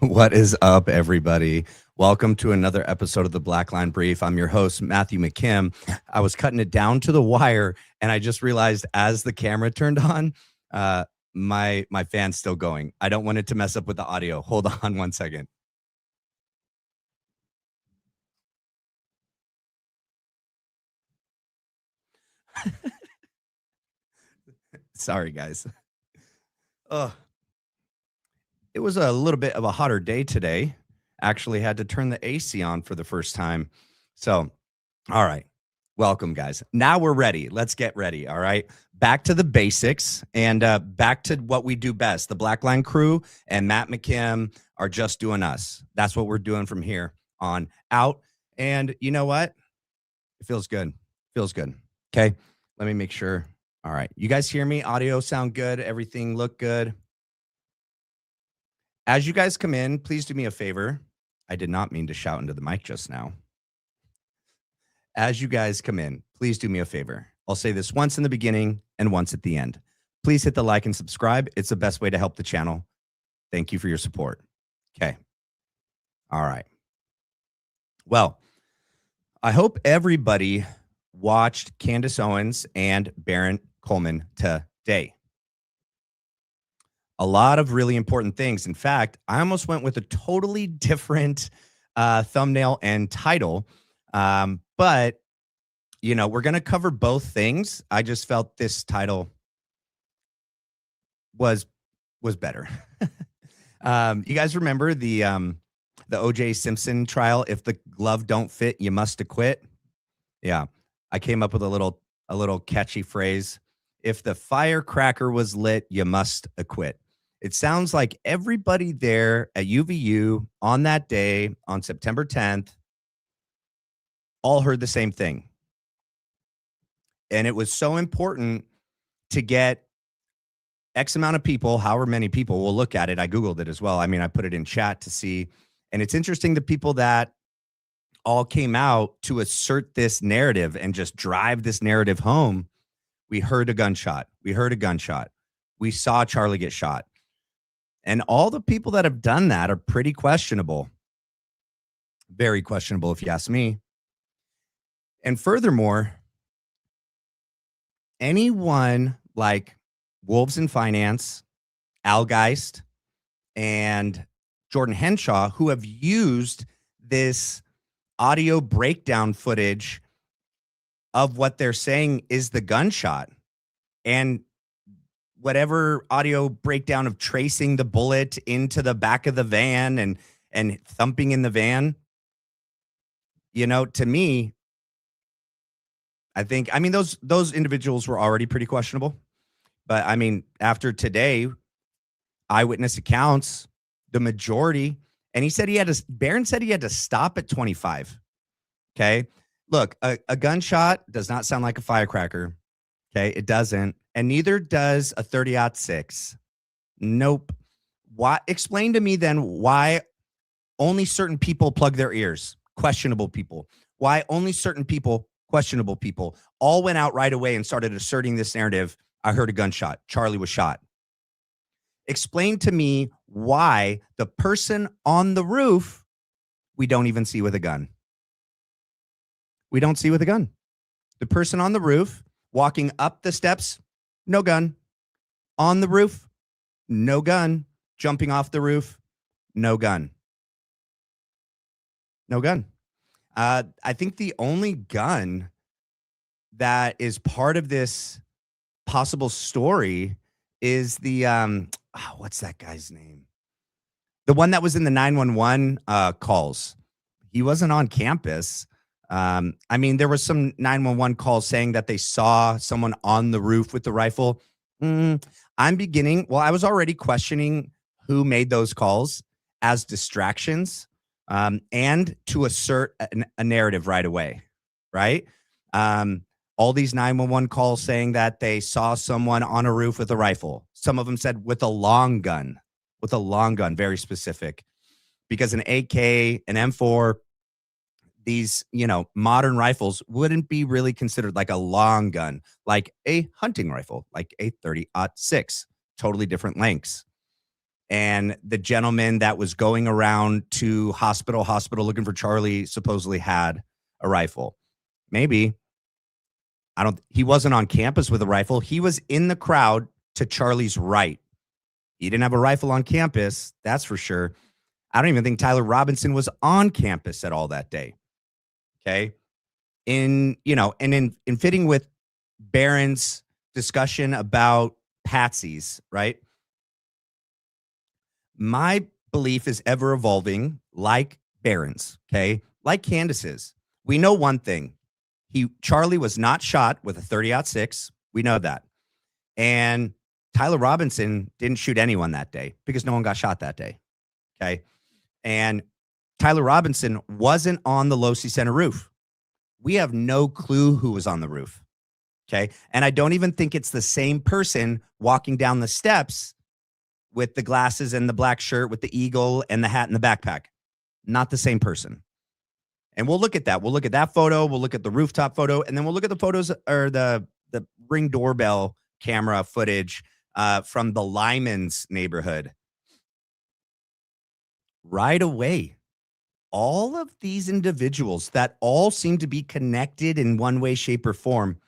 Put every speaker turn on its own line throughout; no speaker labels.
What is up, everybody? Welcome to another episode of the Black Line Brief. I'm your host, Matthew McKim. I was cutting it down to the wire, and I just realized as the camera turned on, uh, my fan's still going. I don't want it to mess up with the audio. Hold on one second. Sorry, guys. Ugh. It was a little bit of a hotter day today. Actually, had to turn the AC on for the first time. So, all right. Welcome, guys. Now we're ready. Let's get ready. All right. Back to the basics and back to what we do best. The Black Line crew and Matt McKim are just doing us. That's what we're doing from here on out. And you know what? It feels good. Feels good. Okay. Let me make sure. All right. You guys hear me? Audio sound good? Everything look good? As you guys come in, please do me a favor. I did not mean to shout into the mic just now. As you guys come in, please do me a favor. I'll say this once in the beginning and once at the end. Please hit the like and subscribe. It's the best way to help the channel. Thank you for your support. Okay. All right. Well, I hope everybody watched Candace Owens and Baron Coleman today. A lot of really important things. In fact, I almost went with a totally different thumbnail and title. But, you know, we're going to cover both things. I just felt this title was better. You guys remember the O.J. Simpson trial? If the glove don't fit, you must acquit. Yeah, I came up with a little catchy phrase. If the firecracker was lit, you must acquit. It sounds like everybody there at UVU on that day, on September 10th, all heard the same thing. And it was so important to get X amount of people, however many people will look at it. I Googled it as well. I mean, I put it in chat to see. And it's interesting the people that all came out to assert this narrative and just drive this narrative home. We heard a gunshot. We heard a gunshot. We saw Charlie get shot. And all the people that have done that are pretty questionable. Very questionable, if you ask me. And furthermore, anyone like Wolves in Finance, Al Geist, and Jordan Henshaw, who have used this audio breakdown footage of what they're saying is the gunshot, and whatever audio breakdown of tracing the bullet into the back of the van and thumping in the van, you know, to me, I mean, those individuals were already pretty questionable. But I mean, after today, eyewitness accounts, the majority, and Barron said he had to stop at 25. Okay. Look, a gunshot does not sound like a firecracker. Okay. It doesn't. And neither does a 30-06. Nope. Why? Explain to me then why only certain people plug their ears, questionable people. Why only certain people, questionable people, all went out right away and started asserting this narrative. I heard a gunshot. Charlie was shot. Explain to me why the person on the roof, we don't even see with a gun. We don't see with a gun. The person on the roof walking up the steps, no gun. On the roof, no gun. Jumping off the roof, no gun. No gun. I think the only gun that is part of this possible story is the what's that guy's name? The one that was in the 911 calls. He wasn't on campus. I mean, there was some 911 calls saying that they saw someone on the roof with the rifle. I was already questioning who made those calls as distractions and to assert a narrative right away, right? All these 911 calls saying that they saw someone on a roof with a rifle. Some of them said with a long gun, very specific, because an AK, an M4, these, modern rifles wouldn't be really considered like a long gun, like a hunting rifle, like a 30-06, totally different lengths. and the gentleman that was going around to hospital looking for Charlie supposedly had a rifle. Maybe. He wasn't on campus with a rifle. He was in the crowd to Charlie's right. He didn't have a rifle on campus, that's for sure. I don't even think Tyler Robinson was on campus at all that day. Okay. In fitting with Barron's discussion about patsies, right? My belief is ever evolving like Barron's, okay? Like Candace's. We know one thing. Charlie was not shot with a 30-06. We know that. And Tyler Robinson didn't shoot anyone that day because no one got shot that day. Okay. And Tyler Robinson wasn't on the Losi Center roof. We have no clue who was on the roof. Okay. And I don't even think it's the same person walking down the steps with the glasses and the black shirt with the eagle and the hat and the backpack. Not the same person. And we'll look at that. We'll look at that photo. We'll look at the rooftop photo. And then we'll look at the photos or the Ring doorbell camera footage from the Lyman's neighborhood. Right away, all of these individuals that all seem to be connected in one way, shape, or form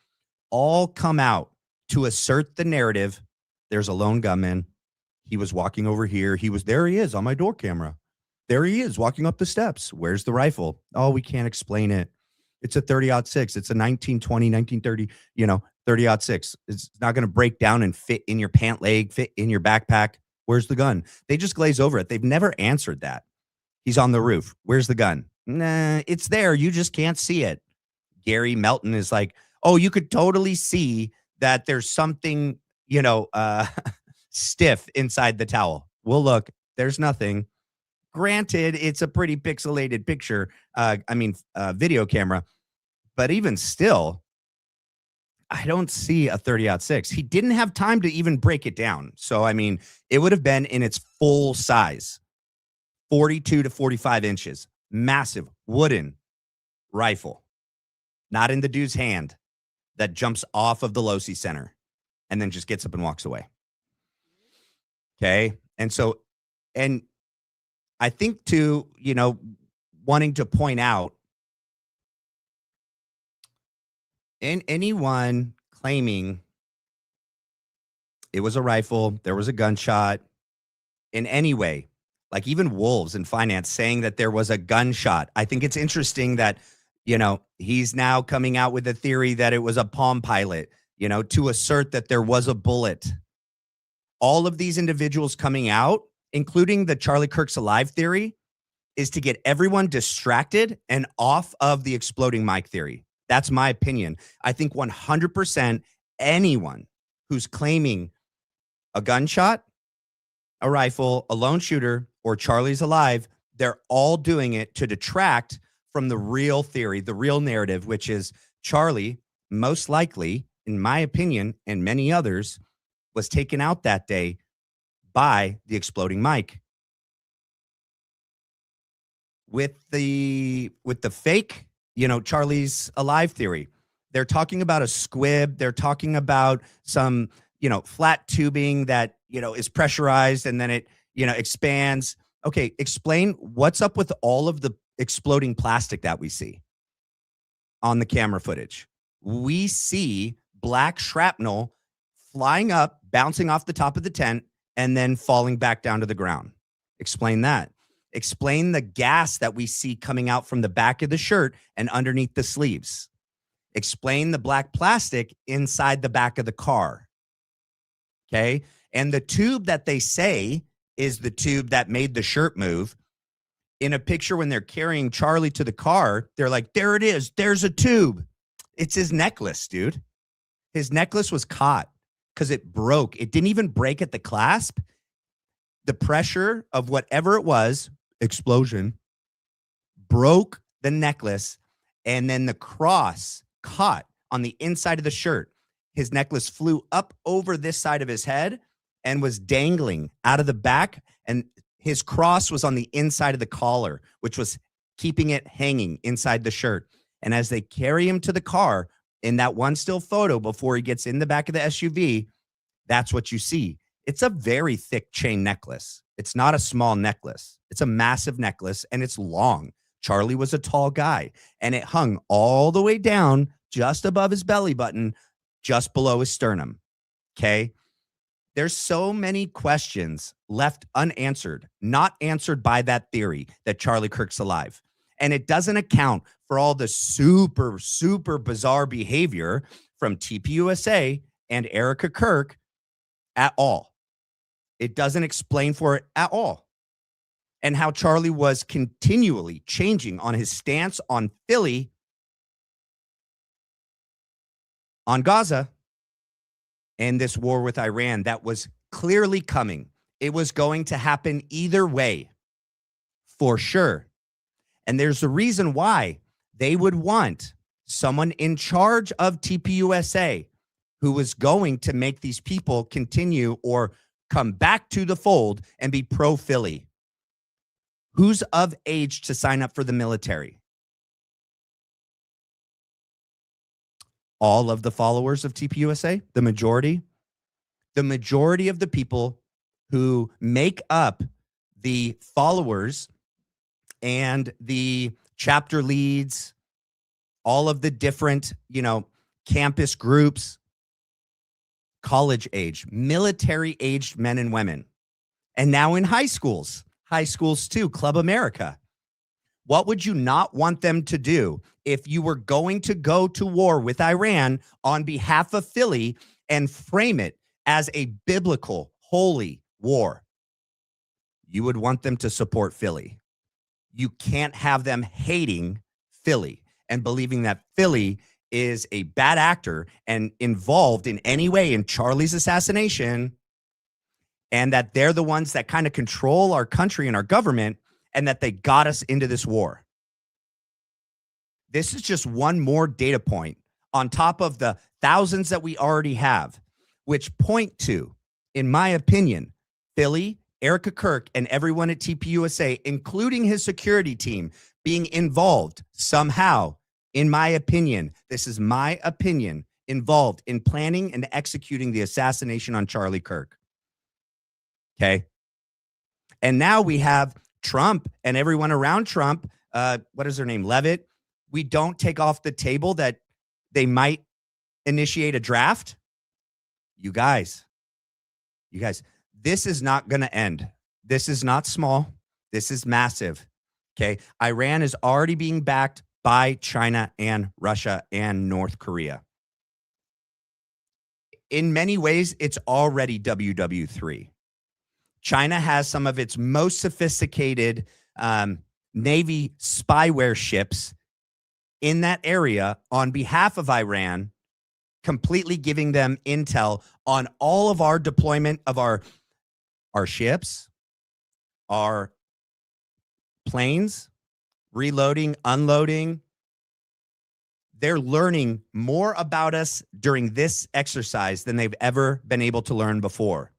all come out to assert the narrative. There's a lone gunman. He was walking over here. There he is on my door camera. There he is walking up the steps. Where's the rifle? Oh, we can't explain it. It's a 30-06. It's a 1920, 1930, 30-06. It's not going to break down and fit in your pant leg, fit in your backpack. Where's the gun? They just glaze over it. They've never answered that. He's on the roof. Where's the gun? Nah, it's there. You just can't see it. Gary Melton is like, oh, you could totally see that there's something, stiff inside the towel. Well, look, there's nothing. Granted, it's a pretty pixelated picture. Video camera. But even still, I don't see a 30-06. He didn't have time to even break it down. So, it would have been in its full size, 42 to 45 inches, massive wooden rifle, not in the dude's hand that jumps off of the Losi Center and then just gets up and walks away. Okay. And I think too, wanting to point out anyone claiming it was a rifle, there was a gunshot in any way, like even Wolves in finance saying that there was a gunshot. I think it's interesting that, he's now coming out with a theory that it was a Palm Pilot, to assert that there was a bullet. All of these individuals coming out, including the Charlie Kirk's alive theory, is to get everyone distracted and off of the exploding mic theory. That's my opinion. I think 100% anyone who's claiming a gunshot, a rifle, a lone shooter, or Charlie's alive, they're all doing it to detract from the real theory, the real narrative, which is Charlie, most likely, in my opinion, and many others, was taken out that day by the exploding mic. With the fake, Charlie's alive theory, they're talking about a squib. They're talking about some, flat tubing that, is pressurized and then it, expands. Okay, explain what's up with all of the exploding plastic that we see on the camera footage. We see black shrapnel flying up, bouncing off the top of the tent, and then falling back down to the ground. Explain that. Explain the gas that we see coming out from the back of the shirt and underneath the sleeves. Explain the black plastic inside the back of the car. Okay? And the tube that they say is the tube that made the shirt move. In a picture when they're carrying Charlie to the car, they're like, there it is. There's a tube. It's his necklace, dude. His necklace was caught because it broke. It didn't even break at the clasp. The pressure of whatever it was, explosion, broke the necklace, and then the cross caught on the inside of the shirt. His necklace flew up over this side of his head and was dangling out of the back, and his cross was on the inside of the collar, which was keeping it hanging inside the shirt. And as they carry him to the car, in that one still photo before he gets in the back of the SUV, that's what you see. It's a very thick chain necklace. It's not a small necklace. It's a massive necklace and it's long. Charlie was a tall guy and it hung all the way down just above his belly button, just below his sternum. Okay. There's so many questions left unanswered, not answered by that theory that Charlie Kirk's alive. And it doesn't account for all the super, super bizarre behavior from TPUSA and Erika Kirk at all. It doesn't explain for it at all. And how Charlie was continually changing on his stance on Philly, on Gaza, and this war with Iran that was clearly coming. It was going to happen either way, for sure. And there's a reason why they would want someone in charge of TPUSA who was going to make these people continue or come back to the fold and be pro-Philly. Who's of age to sign up for the military? All of the followers of TPUSA, the majority of the people who make up the followers and the chapter leads, all of the different, campus groups, college age, military aged men and women, and now in high schools too, Club America. What would you not want them to do if you were going to go to war with Iran on behalf of Philly and frame it as a biblical, holy war? You would want them to support Philly. You can't have them hating Philly and believing that Philly is a bad actor and involved in any way in Charlie's assassination, and that they're the ones that kind of control our country and our government, and that they got us into this war. This is just one more data point on top of the thousands that we already have, which point to, in my opinion, Philly, Erika Kirk, and everyone at TPUSA, including his security team, being involved somehow, in my opinion, this is my opinion, involved in planning and executing the assassination on Charlie Kirk. Okay. And now we have Trump and everyone around Trump. What is their name? Levitt. We don't take off the table that they might initiate a draft. You guys, this is not going to end. This is not small. This is massive. Okay. Iran is already being backed by China and Russia and North Korea. In many ways, it's already WW3. China has some of its most sophisticated Navy spyware ships in that area on behalf of Iran, completely giving them intel on all of our deployment of our ships, our planes, reloading, unloading. They're learning more about us during this exercise than they've ever been able to learn before.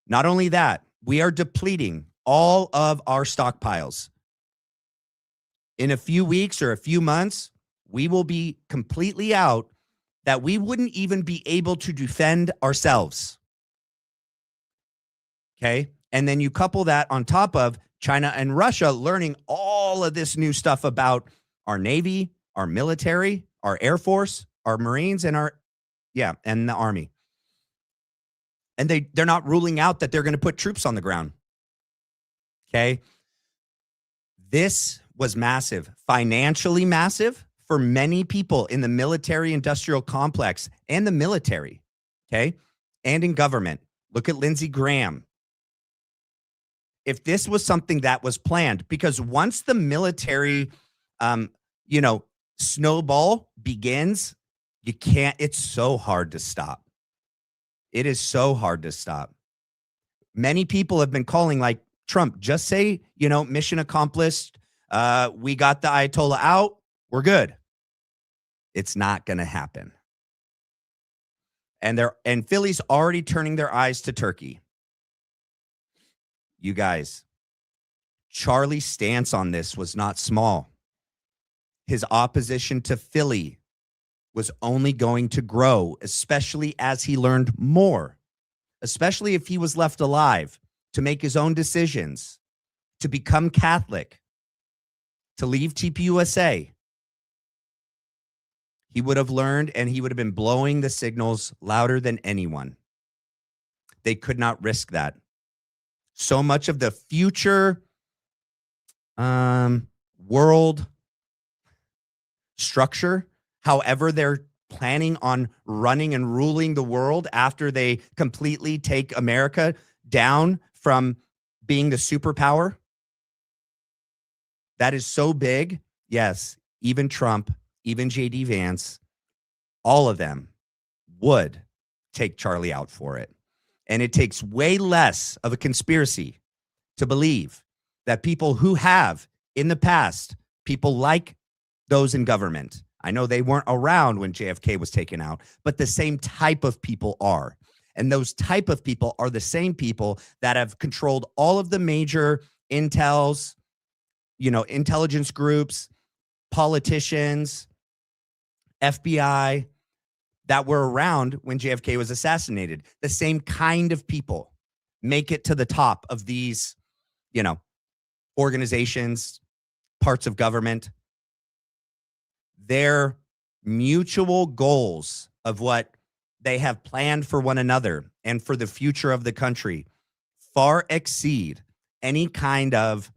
Not only that, we are depleting all of our stockpiles. In a few weeks or a few months, we will be completely out that we wouldn't even be able to defend ourselves. Okay. And then you couple that on top of China and Russia learning all of this new stuff about our Navy, our military, our Air Force, our Marines, and and the Army. And they're not ruling out that they're going to put troops on the ground. Okay. This was massive, financially massive for many people in the military industrial complex and the military. Okay. And in government. Look at Lindsey Graham. If this was something that was planned, because once the military, snowball begins, it's so hard to stop. It is so hard to stop. Many people have been calling like Trump, just say, mission accomplished. We got the Ayatollah out. We're good. It's not going to happen. And Philly's already turning their eyes to Turkey. You guys, Charlie's stance on this was not small. His opposition to Philly was only going to grow, especially as he learned more especially if he was left alive, to make his own decisions, to become Catholic, to leave TPUSA, he would have learned and he would have been blowing the signals louder than anyone. They could not risk that. So much of the future world structure, however they're planning on running and ruling the world after they completely take America down from being the superpower, that is so big. Yes, even Trump, even JD Vance, all of them would take Charlie out for it. And it takes way less of a conspiracy to believe that people who have in the past, people like those in government, I know they weren't around when JFK was taken out, but the same type of people are. And those type of people are the same people that have controlled all of the major intels, intelligence groups, politicians, FBI, that were around when JFK was assassinated. The same kind of people make it to the top of these, organizations, parts of government. Their mutual goals of what they have planned for one another and for the future of the country far exceed any kind of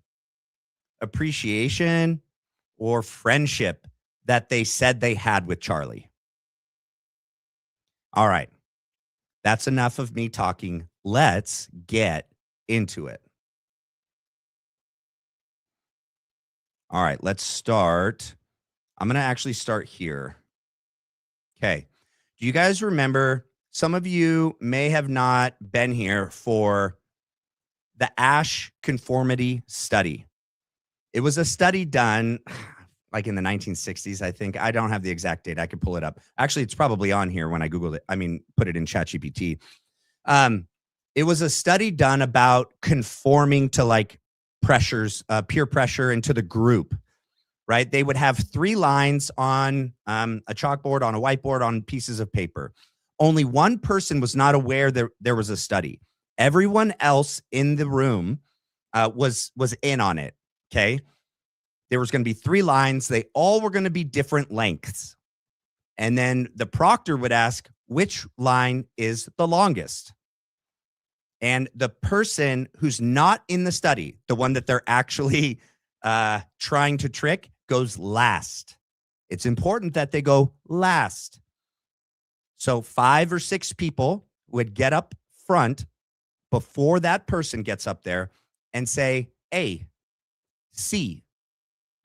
appreciation or friendship that they said they had with Charlie. All right. That's enough of me talking. Let's get into it. All right, let's start. I'm going to actually start here. Okay. Do you guys remember? Some of you may have not been here for the Ash conformity study. It was a study done like in the 1960s, I think. I don't have the exact date. I could pull it up. Actually, it's probably on here when I Googled it. Put it in ChatGPT. It was a study done about conforming to like pressures, peer pressure into the group, right? They would have 3 lines on a chalkboard, on a whiteboard, on pieces of paper. Only one person was not aware that there was a study. Everyone else in the room was in on it, okay? There was going to be 3 lines. They all were going to be different lengths. And then the proctor would ask, which line is the longest? And the person who's not in the study, the one that they're actually trying to trick, goes last. It's important that they go last. So 5 or 6 people would get up front before that person gets up there and say A, C,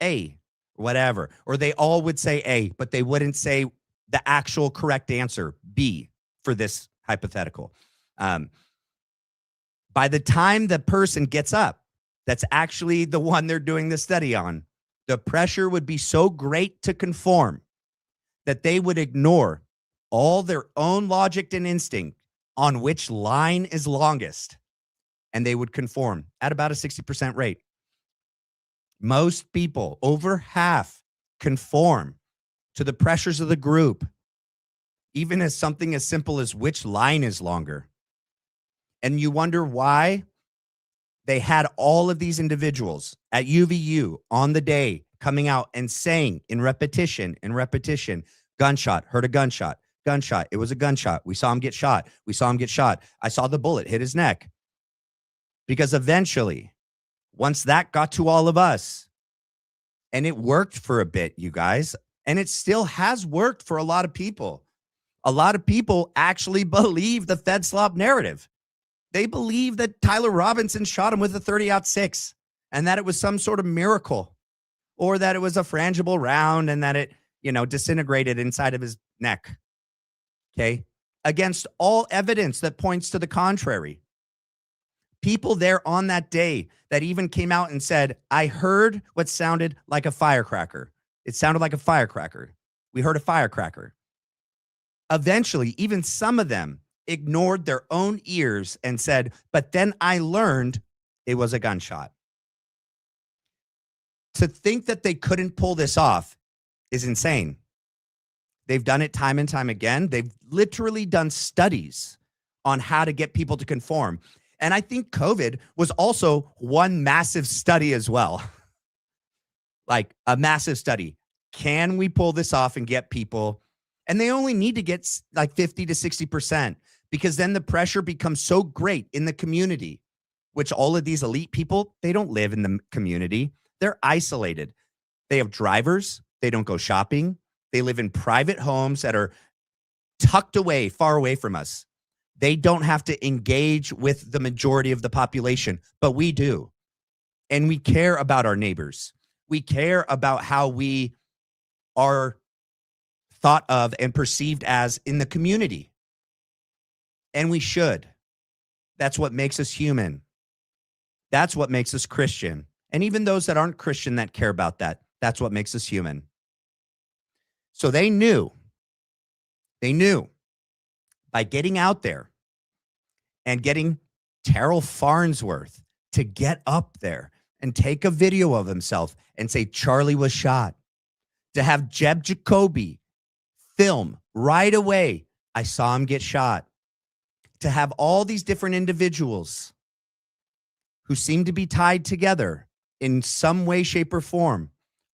A, whatever. Or they all would say A, but they wouldn't say the actual correct answer, B, for this hypothetical. By the time the person gets up, that's actually the one they're doing the study on, the pressure would be so great to conform that they would ignore all their own logic and instinct on which line is longest, and they would conform at about a 60% rate. Most people, over half, conform to the pressures of the group, even as something as simple as which line is longer. And you wonder why they had all of these individuals at UVU on the day coming out and saying in repetition, gunshot, heard a gunshot, gunshot. It was a gunshot. We saw him get shot. We saw him get shot. I saw the bullet hit his neck. Because eventually, once that got to all of us, and it worked for a bit, you guys, and it still has worked for a lot of people. A lot of people actually believe the Fed slop narrative. They believe that Tyler Robinson shot him with a 30-06 and that it was some sort of miracle, or that it was a frangible round and that it, disintegrated inside of his neck. Okay. Against all evidence that points to the contrary. People there on that day that even came out and said, I heard what sounded like a firecracker. It sounded like a firecracker. We heard a firecracker. Eventually, even some of them ignored their own ears and said, but then I learned it was a gunshot. To think that they couldn't pull this off is insane. They've done it time and time again. They've literally done studies on how to get people to conform. And I think COVID was also one massive study as well. Like a massive study. Can we pull this off and get people? And they only need to get like 50 to 60%, because then the pressure becomes so great in the community, which all of these elite people, they don't live in the community. They're isolated. They have drivers. They don't go shopping. They live in private homes that are tucked away, far away from us. They don't have to engage with the majority of the population, but we do. And we care about our neighbors. We care about how we are thought of and perceived as in the community. And we should. That's what makes us human. That's what makes us Christian. And even those that aren't Christian that care about that, that's what makes us human. So they knew by getting out there and getting Terrell Farnsworth to get up there and take a video of himself and say Charlie was shot, to have Jeb Jacoby film right away, I saw him get shot, to have all these different individuals who seem to be tied together in some way, shape, or form,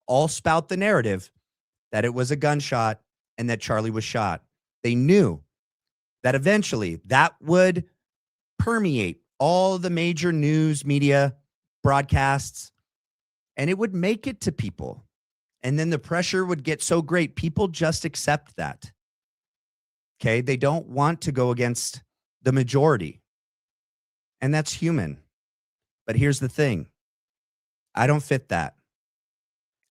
all spout the narrative that it was a gunshot and that Charlie was shot. They knew that eventually that would permeate all the major news media broadcasts, and it would make it to people. And then the pressure would get so great, people just accept that. Okay, they don't want to go against the majority. And that's human. But here's the thing. I don't fit that.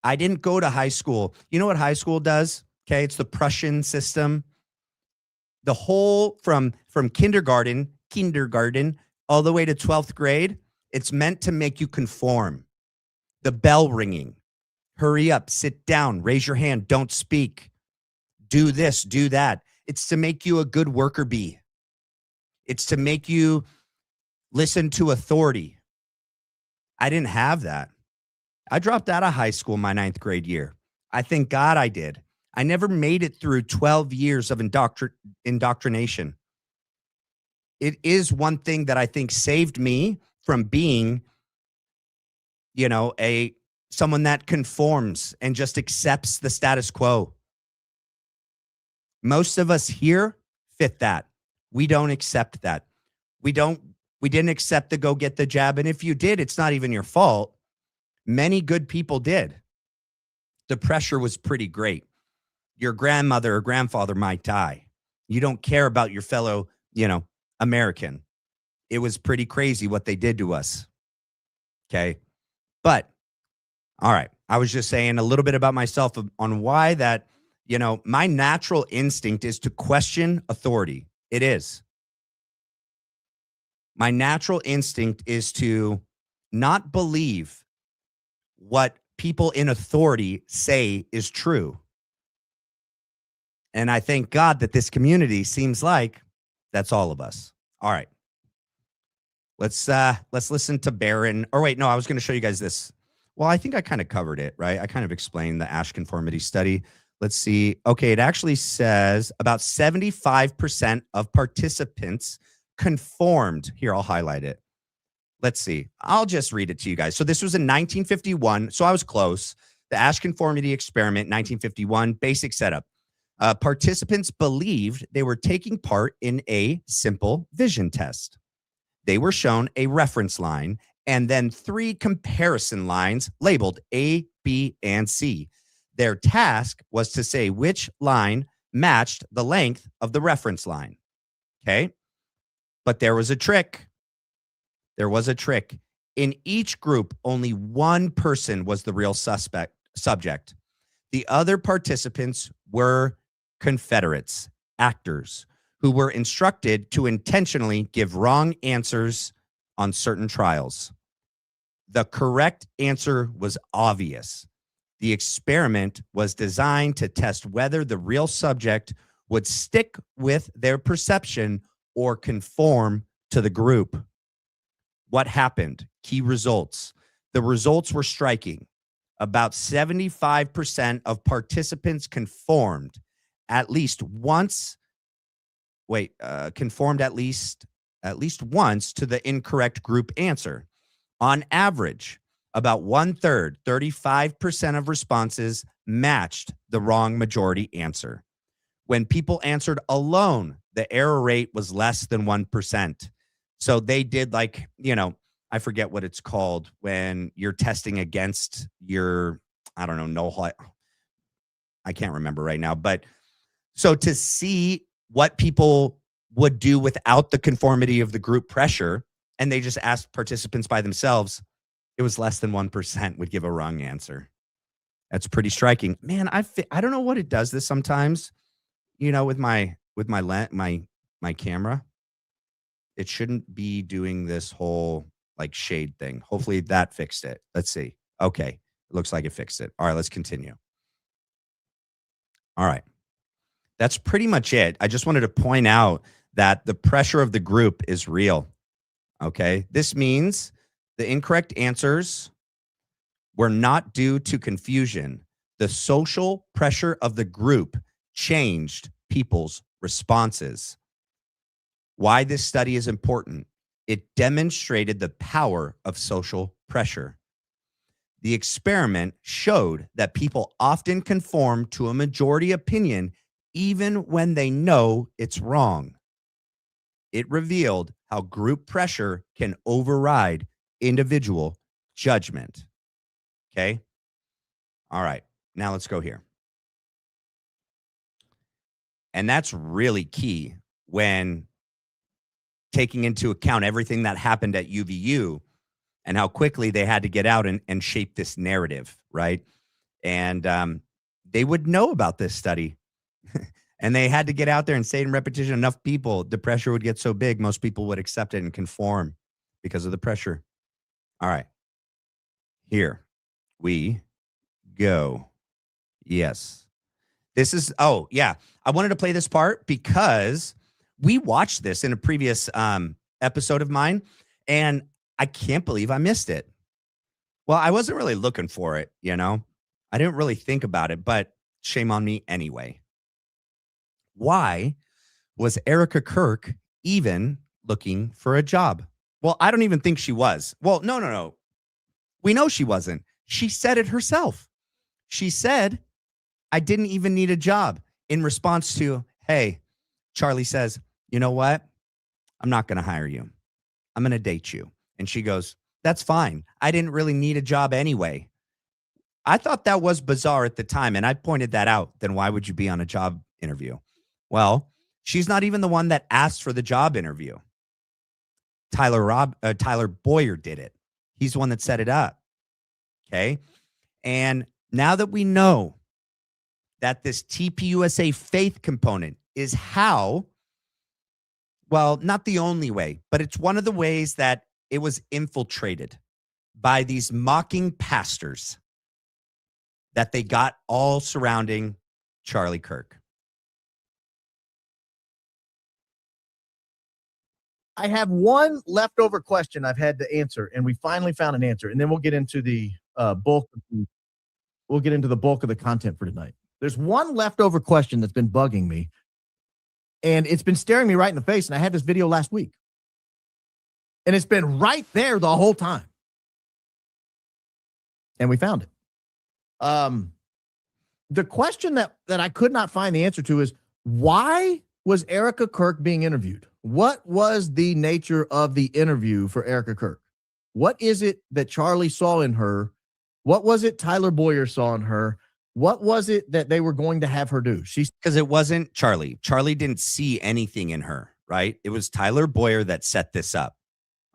I didn't go to high school. You know what high school does? Okay, it's the Prussian system. The whole from kindergarten, all the way to 12th grade, it's meant to make you conform. The bell ringing. Hurry up, sit down, raise your hand, don't speak. Do this, do that. It's to make you a good worker bee. It's to make you listen to authority. I didn't have that. I dropped out of high school my 9th grade year. I thank God I did. I never made it through 12 years of indoctrination. It is one thing that I think saved me from being, someone that conforms and just accepts the status quo. Most of us here fit that. We don't accept that. We didn't accept the go get the jab. And if you did, it's not even your fault. Many good people did. The pressure was pretty great. Your grandmother or grandfather might die. You don't care about your fellow, American. It was pretty crazy what they did to us. Okay. But all right. I was just saying a little bit about myself on why that, my natural instinct is to question authority. It is. My natural instinct is to not believe what people in authority say is true. And I thank God that this community seems like that's all of us. All right. Let's listen to Barron. Or wait, no, I was going to show you guys this. Well, I think I kind of covered it, right? I kind of explained the Ash conformity study. Let's see. Okay, it actually says about 75% of participants conformed. Here, I'll highlight it. Let's see. I'll just read it to you guys. So this was in 1951. So I was close. The Ash conformity experiment, 1951, basic setup. Participants believed they were taking part in a simple vision test. They were shown a reference line and then 3 comparison lines labeled A, B, and C. Their task was to say which line matched the length of the reference line. Okay? But there was a trick. There was a trick. In each group, only one person was the real subject. The other participants were Confederates, actors, who were instructed to intentionally give wrong answers on certain trials. The correct answer was obvious. The experiment was designed to test whether the real subject would stick with their perception or conform to the group. What happened? Key results. The results were striking. About 75% of participants conformed at least once conformed at least once to the incorrect group answer. On average, about 1/3, 35% of responses matched the wrong majority answer. When people answered alone, the error rate was less than 1%. So they did I forget what it's called when you're testing against your, I don't know, I can't remember right now. But so to see what people would do without the conformity of the group pressure, and they just asked participants by themselves, it was less than 1% would give a wrong answer. That's pretty striking. Man, I don't know what it does this sometimes, with my camera. It shouldn't be doing this whole shade thing. Hopefully that fixed it. Let's see. Okay. It looks like it fixed it. All right, let's continue. All right. That's pretty much it. I just wanted to point out that the pressure of the group is real. Okay. This means the incorrect answers were not due to confusion. The social pressure of the group changed people's responses. Why this study is important. It demonstrated the power of social pressure. The experiment showed that people often conform to a majority opinion even when they know it's wrong. It revealed how group pressure can override individual judgment. Okay? All right. Now let's go here. And that's really key when taking into account everything that happened at UVU and how quickly they had to get out and shape this narrative, right? And they would know about this study. And they had to get out there and say it in repetition. Enough people, the pressure would get so big, most people would accept it and conform because of the pressure. All right. Here we go. Yes. This is, oh, yeah. I wanted to play this part because we watched this in a previous episode of mine, and I can't believe I missed it. Well, I wasn't really looking for it, I didn't really think about it, but shame on me anyway. Why was Erika Kirk even looking for a job? Well, I don't even think she was. Well, no. We know she wasn't. She said it herself. She said, I didn't even need a job, in response to, hey, Charlie says, you know what? I'm not going to hire you. I'm going to date you. And she goes, that's fine. I didn't really need a job anyway. I thought that was bizarre at the time, and I pointed that out. Then why would you be on a job interview? Well, she's not even the one that asked for the job interview. Tyler Boyer did it. He's the one that set it up. Okay. And now that we know that this TPUSA faith component is how, well, not the only way, but it's one of the ways that it was infiltrated by these mocking pastors that they got all surrounding Charlie Kirk.
I have one leftover question I've had to answer, and we finally found an answer, and then we'll get into the bulk of the content for tonight. There's one leftover question that's been bugging me, and it's been staring me right in the face, and I had this video last week. And it's been right there the whole time. And we found it. The question that I could not find the answer to is, why was Erika Kirk being interviewed? What was the nature of the interview for Erika Kirk? What is it that Charlie saw in her? What was it Tyler Boyer saw in her? What was it that they were going to have her do?
Because it wasn't Charlie. Charlie didn't see anything in her, right? It was Tyler Boyer that set this up.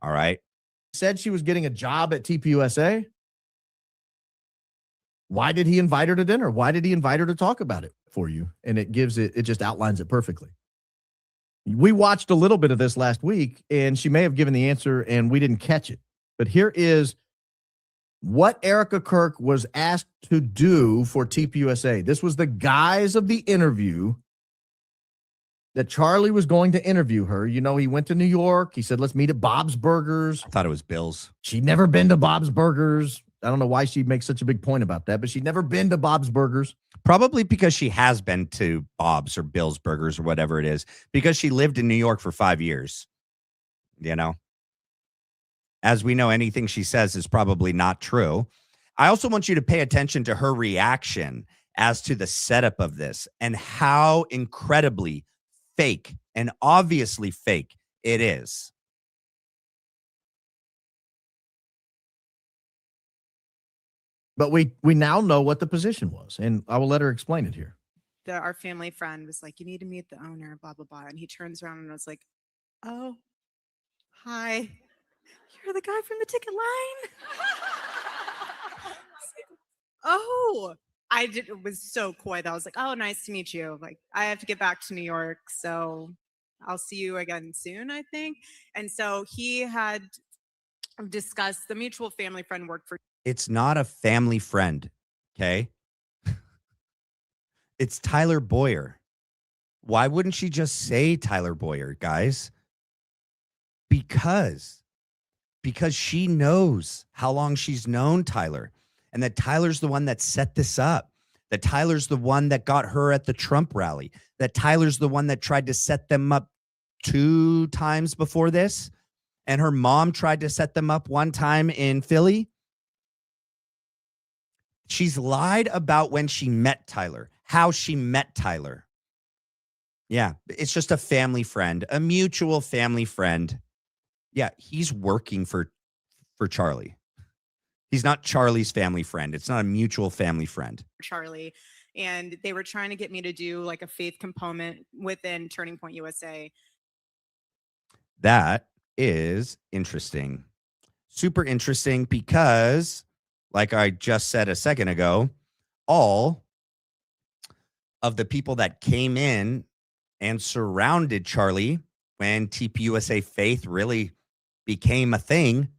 All right.
Said she was getting a job at TPUSA. Why did he invite her to dinner? Why did he invite her to talk about it for you? And it just outlines it perfectly. We watched a little bit of this last week, and she may have given the answer and we didn't catch it. But here is what Erika Kirk was asked to do for TPUSA. This was the guise of the interview that Charlie was going to interview her. He went to New York. He said, let's meet at Bob's Burgers.
I thought it was Bill's.
She'd never been to Bob's Burgers. I don't know why she makes such a big point about that, but she'd never been to Bob's Burgers.
Probably because she has been to Bob's or Bill's Burgers or whatever it is, because she lived in New York for 5 years. You know, as we know, anything she says is probably not true. I also want you to pay attention to her reaction as to the setup of this and how incredibly fake and obviously fake it is.
But we now know what the position was, and I will let her explain it here.
Our family friend was like, "You need to meet the owner, blah, blah, blah." And he turns around and was like, "Oh, hi. You're the guy from the ticket line?" It's like, oh, it was so coy that I was like, "Oh, nice to meet you. Like, I have to get back to New York, so I'll see you again soon, I think." And so he had discussed the mutual family friend worked for.
It's not a family friend, okay? It's Tyler Boyer. Why wouldn't she just say Tyler Boyer, guys? Because she knows how long she's known Tyler, and that Tyler's the one that set this up. That Tyler's the one that got her at the Trump rally. That Tyler's the one that tried to set them up 2 times before this. And her mom tried to set them up 1 time in Philly. She's lied about when she met Tyler, how she met Tyler. Yeah, it's just a family friend, a mutual family friend. Yeah, he's working for Charlie. He's not Charlie's family friend. It's not a mutual family friend.
Charlie, and they were trying to get me to do like a faith component within Turning Point USA.
That is interesting. Super interesting because, like I just said a second ago, all of the people that came in and surrounded Charlie when TPUSA Faith really became a thing,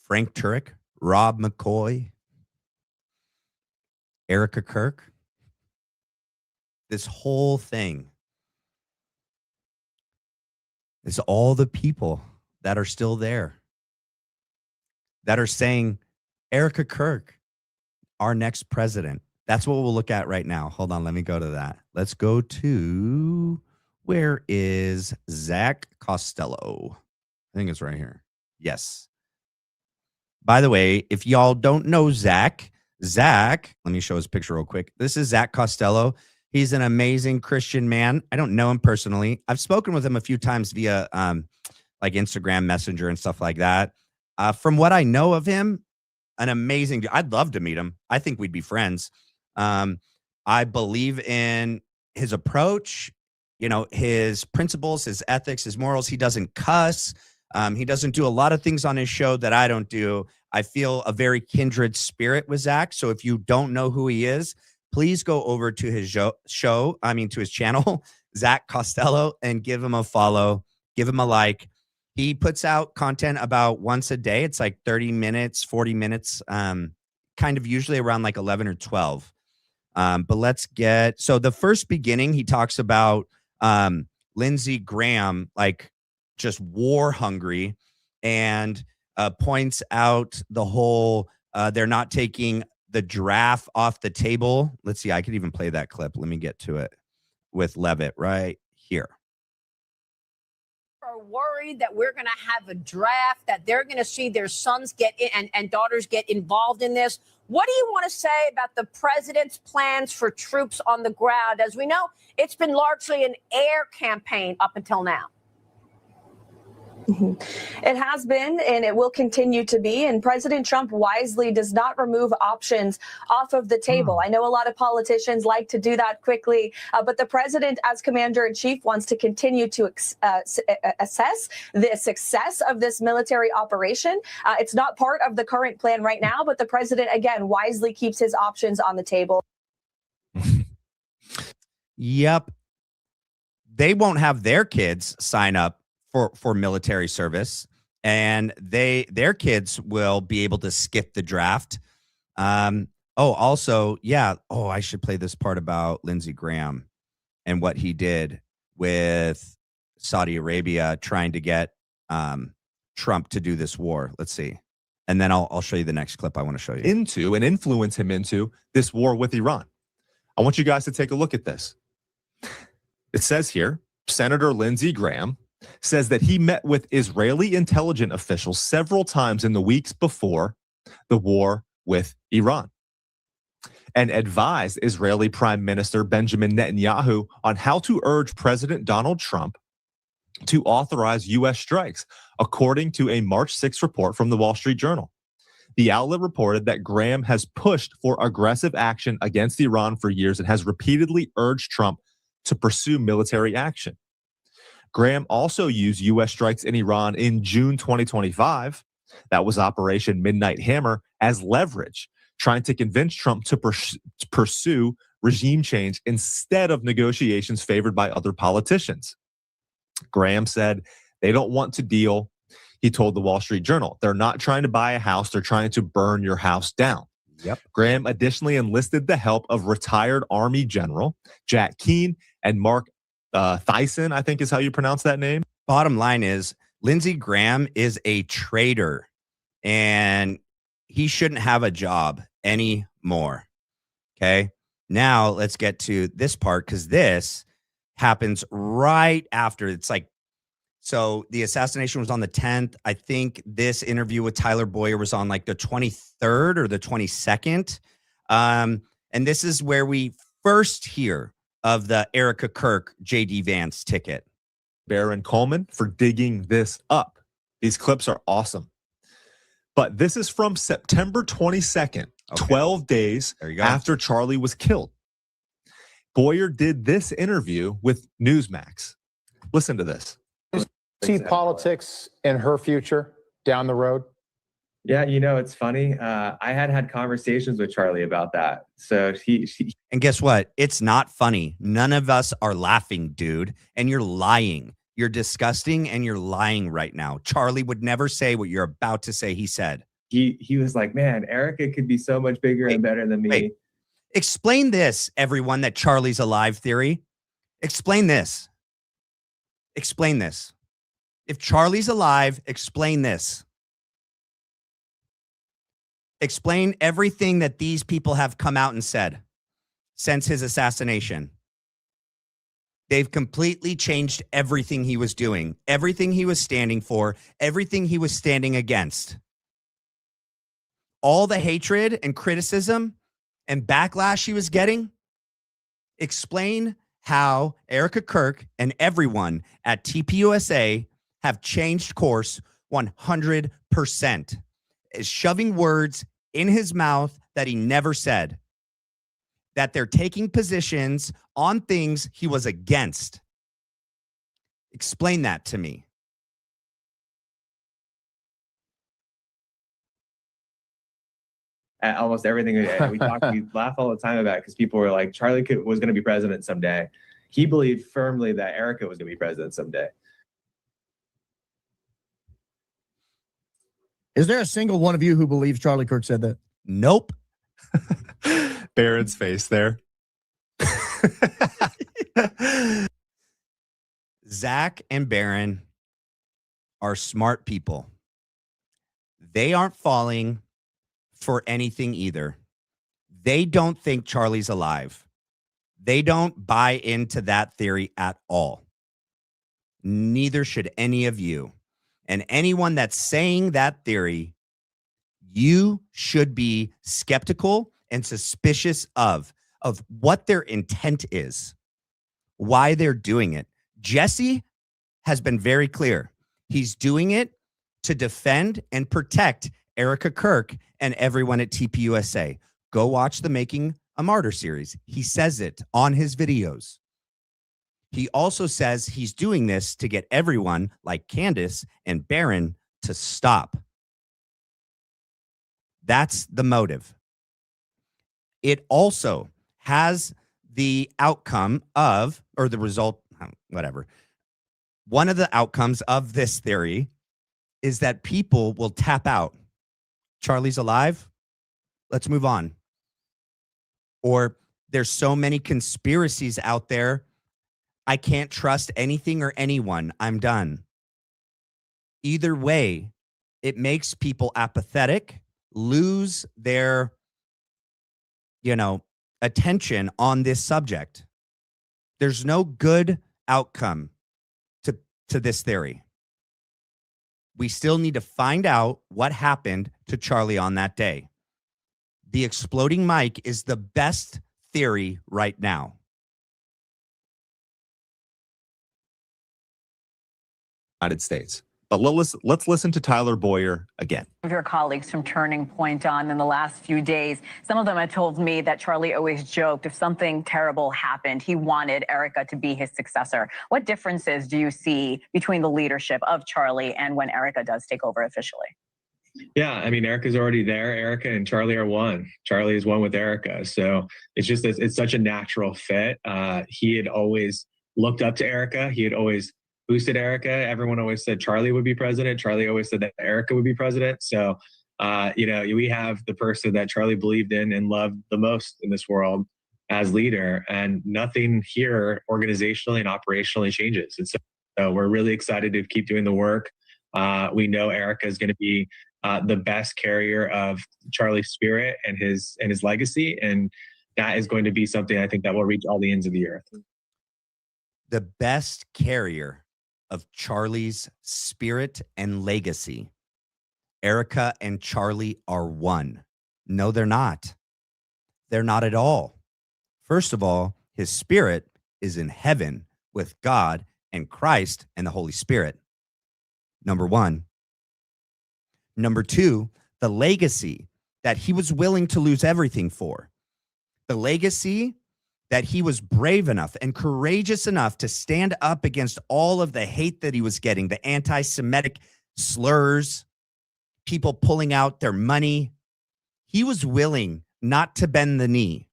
Frank Turek, Rob McCoy, Erika Kirk, this whole thing is all the people that are still there that are saying, Erika Kirk, our next president. That's what we'll look at right now. Hold on, let me go to that. Let's go to, where is Zach Costello? I think it's right here. Yes. By the way, if y'all don't know Zach, let me show his picture real quick. This is Zach Costello. He's an amazing Christian man. I don't know him personally. I've spoken with him a few times via like Instagram Messenger and stuff like that. From what I know of him, an amazing dude. I'd love to meet him. I think we'd be friends. I believe in his approach, you know, his principles, his ethics, his morals. He doesn't cuss. He doesn't do a lot of things on his show that I don't do. I feel a very kindred spirit with Zach. So if you don't know who he is, please go over to his to his channel, Zach Costello, and give him a follow, give him a like. He puts out content about once a day. It's like 30 minutes, 40 minutes, kind of usually around like 11 or 12. But let's get, so the first beginning, he talks about Lindsey Graham, like just war hungry, and points out the whole, they're not taking the draft off the table. Let's see, I could even play that clip. Let me get to it with Levitt right here.
Are worried that we're going to have a draft, that they're going to see their sons get in and daughters get involved in this. What do you want to say about the president's plans for troops on the ground? As we know, it's been largely an air campaign up until now.
It has been, and it will continue to be. And President Trump wisely does not remove options off of the table. I know a lot of politicians like to do that quickly, but the president, as commander in chief, wants to continue to assess the success of this military operation. It's not part of the current plan right now, but the president, again, wisely keeps his options on the table.
Yep. They won't have their kids sign up for military service, and their kids will be able to skip the draft. Also, yeah. Oh, I should play this part about Lindsey Graham and what he did with Saudi Arabia trying to get Trump to do this war. Let's see. And then I'll show you the next clip I want to show you.
Into and influence him into this war with Iran. I want you guys to take a look at this. It says here, Senator Lindsey Graham says that he met with Israeli intelligence officials several times in the weeks before the war with Iran and advised Israeli Prime Minister Benjamin Netanyahu on how to urge President Donald Trump to authorize U.S. strikes, according to a March 6th report from the Wall Street Journal. The outlet reported that Graham has pushed for aggressive action against Iran for years and has repeatedly urged Trump to pursue military action. Graham also used U.S. strikes in Iran in June 2025. That was Operation Midnight Hammer as leverage, trying to convince Trump to pursue regime change instead of negotiations favored by other politicians. Graham said they don't want to deal. He told the Wall Street Journal, they're not trying to buy a house. They're trying to burn your house down.
Yep.
Graham additionally enlisted the help of retired Army General Jack Keane and Mark Thyssen, I think is how you pronounce that name.
Bottom line is Lindsey Graham is a traitor and he shouldn't have a job anymore. Okay. Now let's get to this part because this happens right after. It's like, so the assassination was on the 10th. I think this interview with Tyler Boyer was on like the 23rd or the 22nd. And this is where we first hear of the Erika Kirk JD Vance ticket.
Baron Coleman for digging this up. These clips are awesome. But this is from September 22nd, 12 days after Charlie was killed. Boyer did this interview with Newsmax. Listen to this.
See politics in her future down the road?
Yeah, it's funny. I had conversations with Charlie about that. So
and guess what? It's not funny. None of us are laughing, dude. And you're lying. You're disgusting and you're lying right now. Charlie would never say what you're about to say. He said.
He was like, man, Erika could be so much bigger and better than me.
Wait. Explain this, everyone, that Charlie's alive theory. Explain this. Explain this. If Charlie's alive, explain this. Explain everything that these people have come out and said since his assassination. They've completely changed everything he was doing, everything he was standing for, everything he was standing against. All the hatred and criticism and backlash he was getting. Explain how Erika Kirk and everyone at TPUSA have changed course 100%. Is shoving words in his mouth that he never said. That they're taking positions on things he was against. Explain that to me.
At almost everything we laugh all the time about it because people were like, Charlie was going to be president someday. He believed firmly that Erika was going to be president someday.
Is there a single one of you who believes Charlie Kirk said that?
Nope.
Barron's face there.
Zach and Barron are smart people. They aren't falling for anything either. They don't think Charlie's alive. They don't buy into that theory at all. Neither should any of you. And anyone that's saying that theory, you should be skeptical and suspicious of what their intent is, why they're doing it. Jesse has been very clear. He's doing it to defend and protect Erika Kirk and everyone at TPUSA. Go watch the Making a Martyr series. He says it on his videos. He also says he's doing this to get everyone like Candace and Barron to stop. That's the motive. It also has the outcome of, or the result, whatever. One of the outcomes of this theory is that people will tap out. Charlie's alive. Let's move on. Or there's so many conspiracies out there. I can't trust anything or anyone. I'm done. Either way, It makes people apathetic, lose their, attention on this subject. There's no good outcome to this theory. We still need to find out what happened to Charlie on that day. The exploding mic is the best theory right now.
United States. But let's listen to Tyler Boyer again.
Of your colleagues from Turning Point on in the last few days, some of them had told me that Charlie always joked if something terrible happened, he wanted Erika to be his successor. What differences do you see between the leadership of Charlie and when Erika does take over officially?
Yeah, I mean, Erika's already there. Erika and Charlie are one. Charlie is one with Erika. So it's such a natural fit. He had always looked up to Erika. He had always boosted Erika. Everyone always said Charlie would be president. Charlie always said that Erika would be president. So, we have the person that Charlie believed in and loved the most in this world as leader, and nothing here organizationally and operationally changes. And so we're really excited to keep doing the work. We know Erika is going to be the best carrier of Charlie's spirit and his legacy. And that is going to be something I think that will reach all the ends of the earth.
The best carrier of Charlie's spirit and legacy. Erika and Charlie are one. No, they're not. They're not at all. First of all, his spirit is in heaven with God and Christ and the Holy Spirit. Number one. Number two, the legacy that he was willing to lose everything for. The legacy that he was brave enough and courageous enough to stand up against all of the hate that he was getting, the anti-Semitic slurs, people pulling out their money. He was willing not to bend the knee.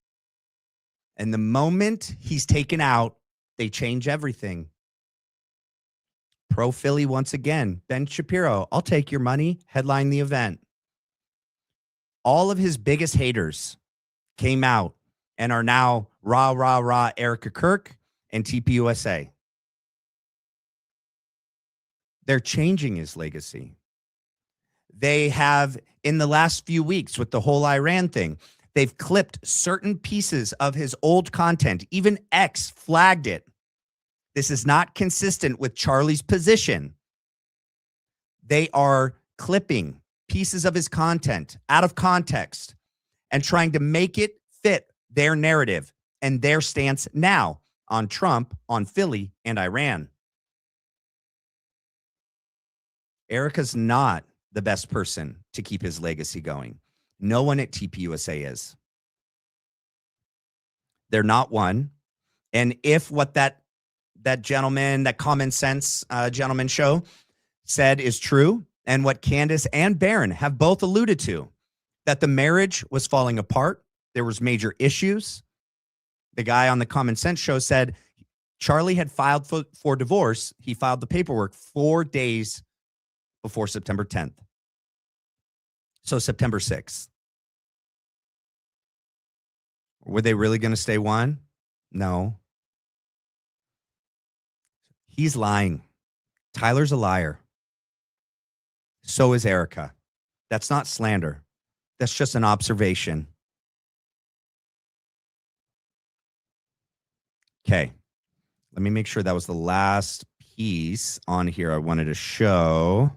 And the moment he's taken out, they change everything. Pro Philly once again. Ben Shapiro, I'll take your money, headline the event. All of his biggest haters came out and are now rah, rah, rah, Erika Kirk and TPUSA. They're changing his legacy. They have, in the last few weeks with the whole Iran thing, they've clipped certain pieces of his old content. Even X flagged it. This is not consistent with Charlie's position. They are clipping pieces of his content out of context and trying to make it fit their narrative and their stance now on Trump, on Philly, and Iran. Erika's not the best person to keep his legacy going. No one at TPUSA is. They're not one. And if what that gentleman, that common sense gentleman show said is true, and what Candace and Barron have both alluded to, that the marriage was falling apart, there was major issues. The guy on the Common Sense show said Charlie had filed for divorce. He filed the paperwork 4 days before September 10th. So September 6th. Were they really going to stay one? No. He's lying. Tyler's a liar. So is Erika. That's not slander. That's just an observation. Okay. Let me make sure that was the last piece on here I wanted to show.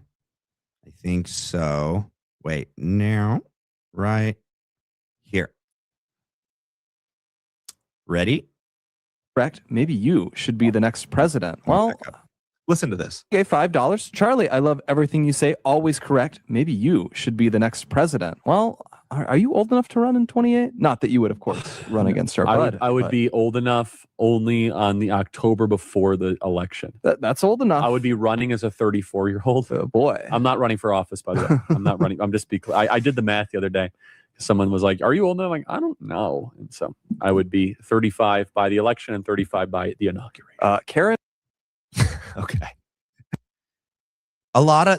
I think so. Wait, now, right here. Ready?
Correct. Maybe you should be the next president. Well,
Listen to this.
okay, $5. Charlie, I love everything you say. Always correct. Maybe you should be the next president. Well, are you old enough to run in 28? Not that you would, of course, run against our bud.
I would
but
be old enough only on the October before the election.
That's old enough.
I would be running as a 34-year-old.
Oh, boy.
I'm not running for office, by the way. I'm not running. I'm just be clear. I did the math the other day. Someone was like, "Are you old enough?" I'm like, I don't know. And so I would be 35 by the election and 35 by the inauguration.
Karen?
Okay.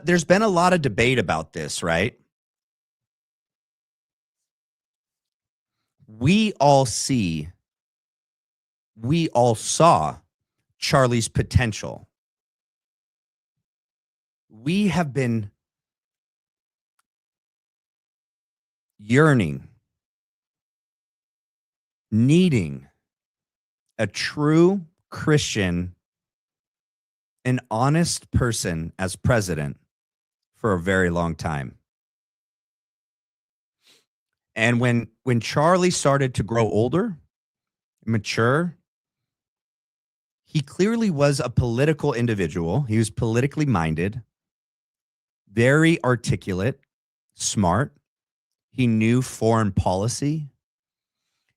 There's been a lot of debate about this, right? We all saw Charlie's potential. We have been yearning, needing a true Christian, an honest person as president for a very long time. And when Charlie started to grow older, mature, he clearly was a political individual. He was politically minded, very articulate, smart. He knew foreign policy.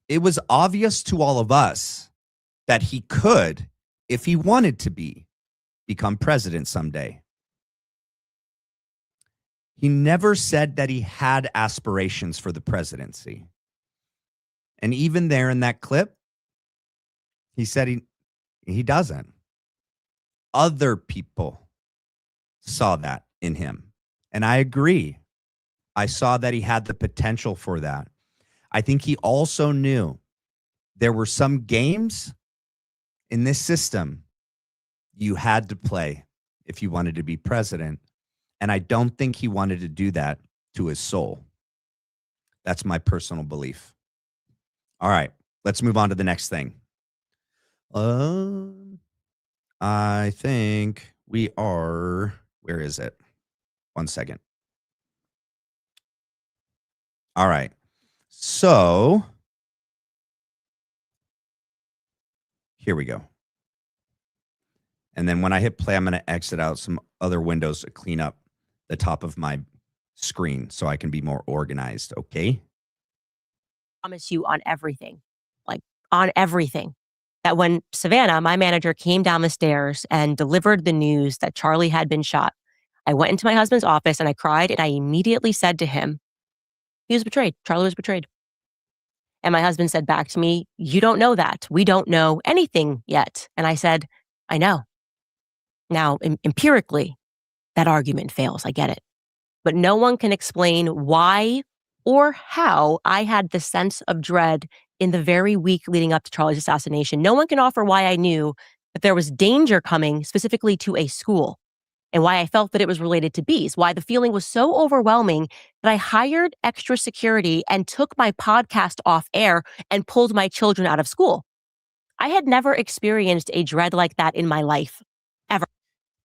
It was obvious to all of us that he could, if he wanted to become president someday. He never said that he had aspirations for the presidency. And even there in that clip, he said he doesn't. Other people saw that in him. And I agree. I saw that he had the potential for that. I think he also knew there were some games in this system you had to play if you wanted to be president. And I don't think he wanted to do that to his soul. That's my personal belief. All right, let's move on to the next thing. I think we are, where is it? 1 second. All right. So here we go. And then when I hit play, I'm going to exit out some other windows to clean up the top of my screen so I can be more organized. Okay.
Promise you on everything, like on everything, that when Savannah, my manager, came down the stairs and delivered the news that Charlie had been shot, I went into my husband's office and I cried and I immediately said to him, he was betrayed. Charlie was betrayed. And my husband said back to me, you don't know that. We don't know anything yet. And I said, I know. Now, empirically, that argument fails. I get it. But no one can explain why or how I had the sense of dread in the very week leading up to Charlie's assassination. No one can offer why I knew that there was danger coming specifically to a school and why I felt that it was related to bees, why the feeling was so overwhelming that I hired extra security and took my podcast off air and pulled my children out of school. I had never experienced a dread like that in my life, ever.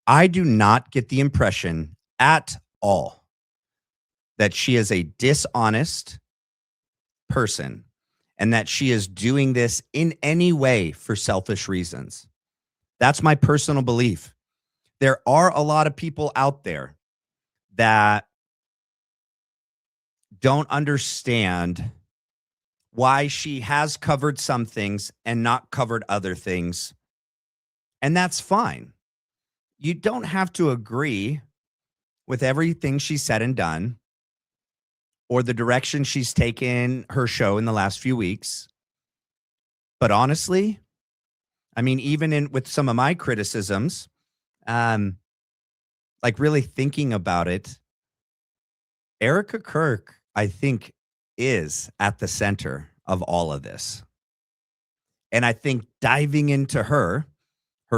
I do not get the impression at all that she is a dishonest person and that she is doing this in any way for selfish reasons. That's my personal belief. There are a lot of people out there that don't understand why she has covered some things and not covered other things. And that's fine. You don't have to agree with everything she said and done or the direction she's taken her show in the last few weeks. But honestly, I mean, even with some of my criticisms, like really thinking about it, Erika Kirk, I think, is at the center of all of this. And I think diving into her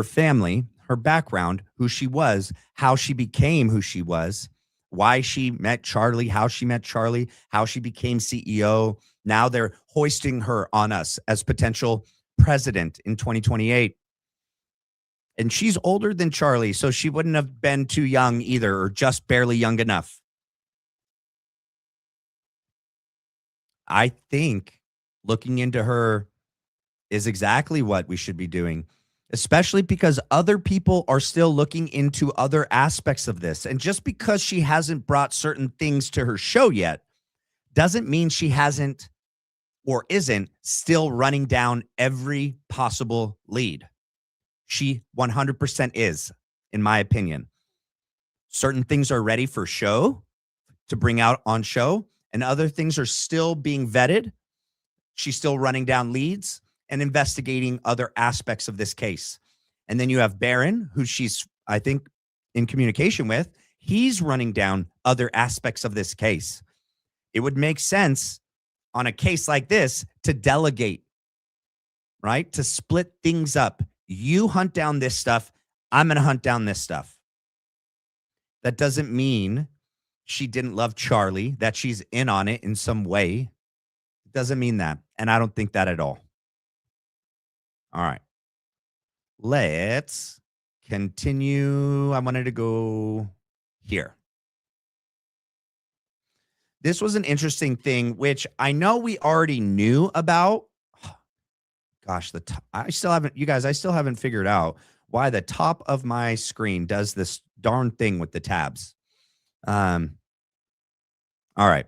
family, her background, who she was, how she became who she was, why she met Charlie, how she met Charlie, how she became CEO. Now they're hoisting her on us as potential president in 2028. And she's older than Charlie, so she wouldn't have been too young either, or just barely young enough. I think looking into her is exactly what we should be doing, especially because other people are still looking into other aspects of this. And just because she hasn't brought certain things to her show yet doesn't mean she hasn't or isn't still running down every possible lead. She 100% is, in my opinion. Certain things are ready for show, to bring out on show, and other things are still being vetted. She's still running down leads and investigating other aspects of this case. And then you have Barron, who she's, I think, in communication with. He's running down other aspects of this case. It would make sense on a case like this to delegate, right? To split things up. You hunt down this stuff. I'm going to hunt down this stuff. That doesn't mean she didn't love Charlie, that she's in on it in some way. It doesn't mean that. And I don't think that at all. All right. Let's continue. I wanted to go here. This was an interesting thing, which I know we already knew about. Gosh, I still haven't figured out why the top of my screen does this darn thing with the tabs. All right.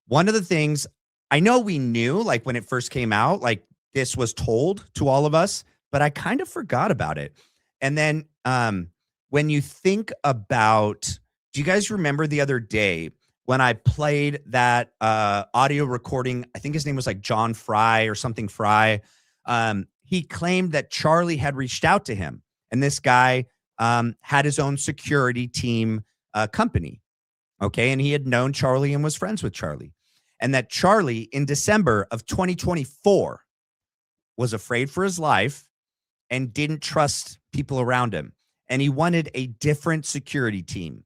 One of the things I know we knew, like when it first came out, like this was told to all of us, but I kind of forgot about it. And then when you think about, do you guys remember the other day when I played that audio recording? I think his name was like John Fry or something Fry. He claimed that Charlie had reached out to him, and this guy had his own security team company. Okay. And he had known Charlie and was friends with Charlie. And that Charlie in December of 2024 was afraid for his life and didn't trust people around him. And he wanted a different security team.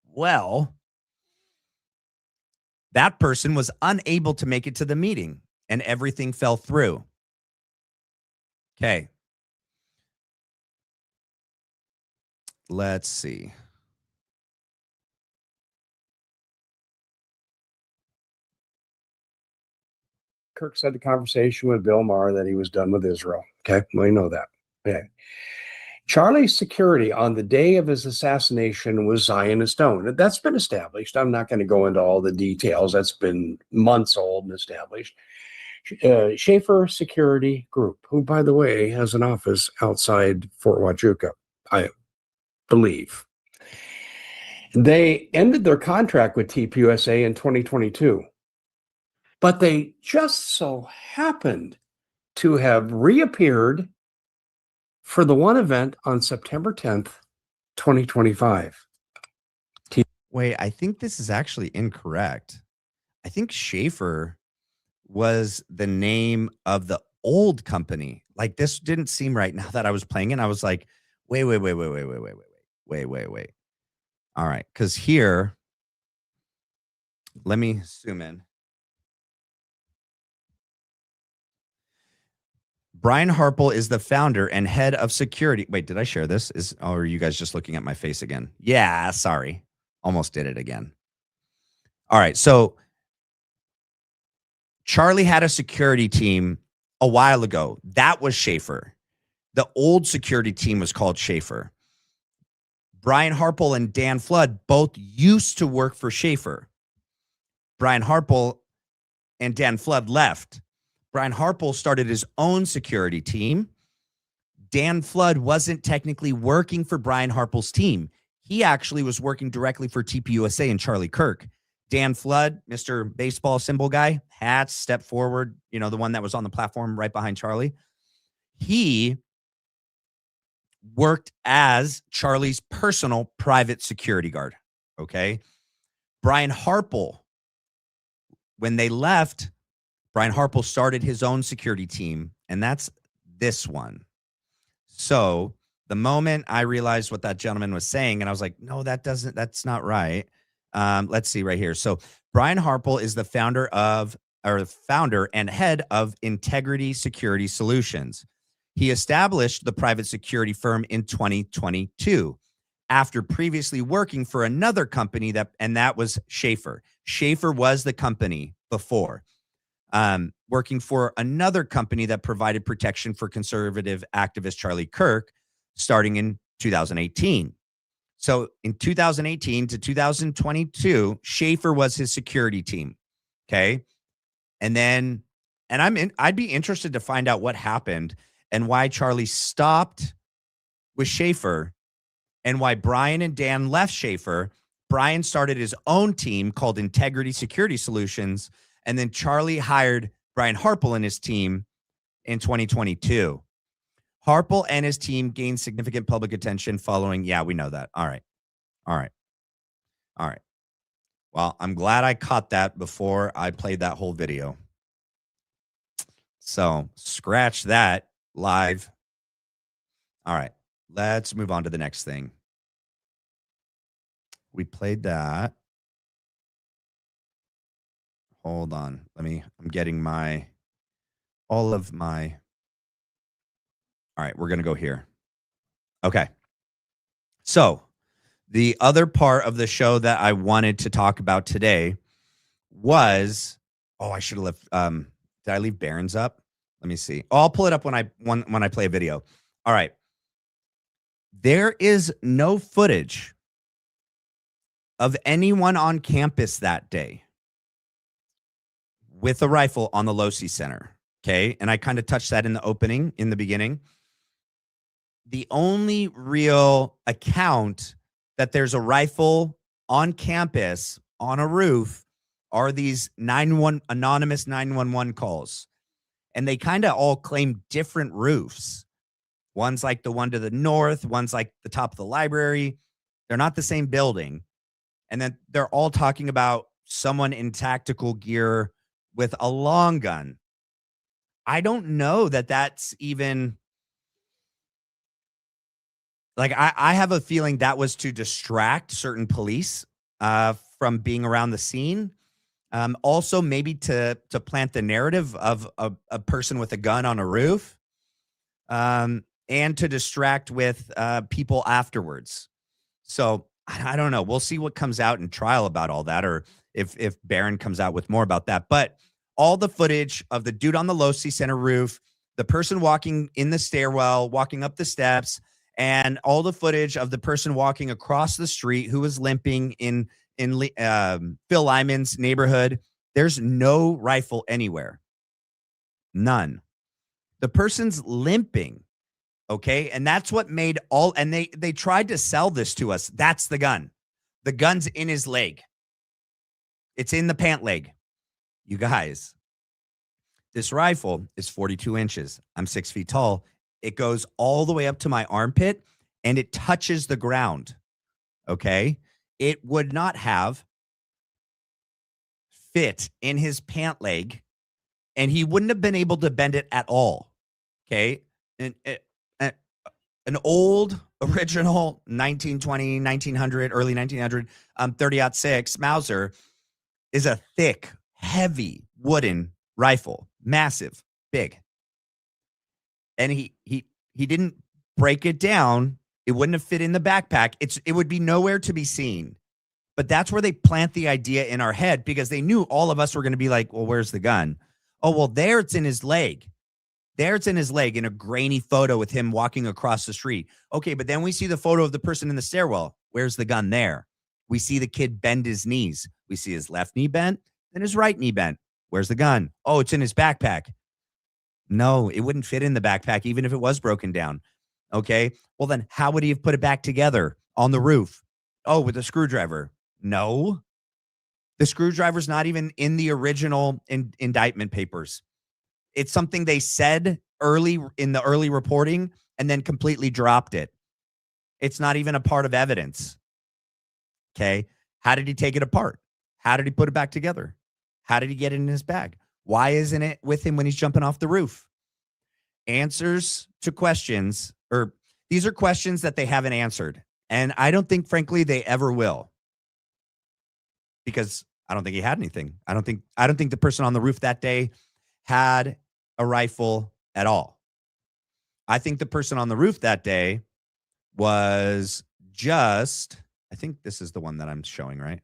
Well, that person was unable to make it to the meeting and everything fell through. Okay. Let's see.
Kirk said the conversation with Bill Maher that he was done with Israel. Okay, we know that. Okay. Charlie's security on the day of his assassination was Zionist owned. That's been established. I'm not going to go into all the details. That's been months old and established. Schaefer Security Group, who, by the way, has an office outside Fort Huachuca, I believe. They ended their contract with TPUSA in 2022. But they just so happened to have reappeared for the one event on September 10th, 2025.
Wait, I think this is actually incorrect. I think Schaefer was the name of the old company. Like, this didn't seem right now that I was playing it. I was like, wait. All right, because here, let me zoom in. Brian Harple is the founder and head of security. Wait, did I share this? Or are you guys just looking at my face again? Yeah, sorry. Almost did it again. All right. So Charlie had a security team a while ago. That was Schaefer. The old security team was called Schaefer. Brian Harple and Dan Flood both used to work for Schaefer. Brian Harple and Dan Flood left. Brian Harple started his own security team. Dan Flood wasn't technically working for Brian Harple's team. He actually was working directly for TPUSA and Charlie Kirk. Dan Flood, Mr. Baseball symbol guy, hats, step forward, you know, the one that was on the platform right behind Charlie. He worked as Charlie's personal private security guard. Okay. Brian Harple, when they left, Brian Harple started his own security team, and that's this one. So the moment I realized what that gentleman was saying, and I was like, no, that's not right. Let's see right here. So Brian Harple is the founder and head of Integrity Security Solutions. He established the private security firm in 2022 after previously working for another company that was Schaefer. Schaefer was the company before. Working for another company that provided protection for conservative activist Charlie Kirk starting in 2018. So in 2018 to 2022, Schaefer was his security team. Okay. I'd be interested to find out what happened and why Charlie stopped with Schaefer and why Brian and Dan left Schaefer. Brian started his own team called Integrity Security Solutions. And then Charlie hired Brian Harple and his team in 2022. Harple and his team gained significant public attention following. Yeah, we know that. All right. Well, I'm glad I caught that before I played that whole video. So scratch that live. All right. Let's move on to the next thing. We played that. Hold on. I'm getting all right, we're going to go here. Okay. So the other part of the show that I wanted to talk about today was, I should have left. Did I leave Barron's up? Let me see. I'll pull it up when I play a video. All right. There is no footage of anyone on campus that day with a rifle on the Losi Center. Okay. And I kind of touched that in the beginning. The only real account that there's a rifle on campus on a roof are these anonymous 911 calls. And they kind of all claim different roofs. One's like the one to the north, one's like the top of the library. They're not the same building. And then they're all talking about someone in tactical gear with a long gun. I don't know that that's even, like, I have a feeling that was to distract certain police from being around the scene. Also, maybe to plant the narrative of a person with a gun on a roof, and to distract with people afterwards. So I don't know. We'll see what comes out in trial about all that, or if Barron comes out with more about that. But all the footage of the dude on the Losi Center roof, the person walking in the stairwell, walking up the steps, and all the footage of the person walking across the street who was limping in Phil Lyman's neighborhood. There's no rifle anywhere. None. The person's limping. Okay. And that's what made and they tried to sell this to us. That's the gun. The gun's in his leg. It's in the pant leg. You guys, this rifle is 42 inches. I'm 6 feet tall. It goes all the way up to my armpit and it touches the ground. Okay. It would not have fit in his pant leg and he wouldn't have been able to bend it at all. Okay. And an old original 1920, 1900, early 1900, 30-06 Mauser is a thick, heavy wooden rifle, massive, big. And he didn't break it down. It wouldn't have fit in the backpack. It would be nowhere to be seen. But that's where they plant the idea in our head because they knew all of us were going to be like, well, where's the gun? Oh, well, there it's in his leg. There it's in his leg in a grainy photo with him walking across the street. Okay, but then we see the photo of the person in the stairwell. Where's the gun there? We see the kid bend his knees. We see his left knee bent, then his right knee bent. Where's the gun? Oh, it's in his backpack. No, it wouldn't fit in the backpack, even if it was broken down. Okay, well then how would he have put it back together on the roof? Oh, with a screwdriver. No, the screwdriver's not even in the original indictment papers. It's something they said early in the early reporting and then completely dropped it. It's not even a part of evidence. Okay. How did he take it apart? How did he put it back together? How did he get it in his bag? Why isn't it with him when he's jumping off the roof? Answers to questions, or these are questions that they haven't answered. And I don't think, frankly, they ever will. Because I don't think he had anything. I don't think the person on the roof that day had a rifle at all. I think the person on the roof that day was just, I think this is the one that I'm showing, right?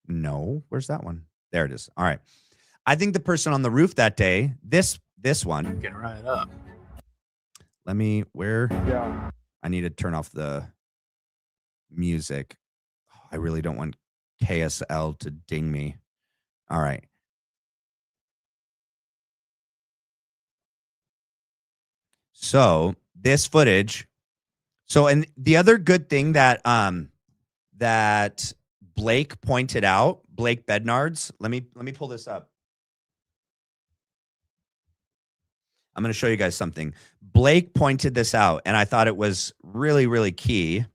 No, where's that one? There it is. All right. I think the person on the roof that day, this one.
Get right up.
Yeah.
I need to turn off the music. I really don't want KSL to ding me. All right. So this footage. So, and the other good thing that that Blake pointed out, Blake Bednards. Let me pull this up. I'm going to show you guys something. Blake pointed this out, and I thought it was really, really key.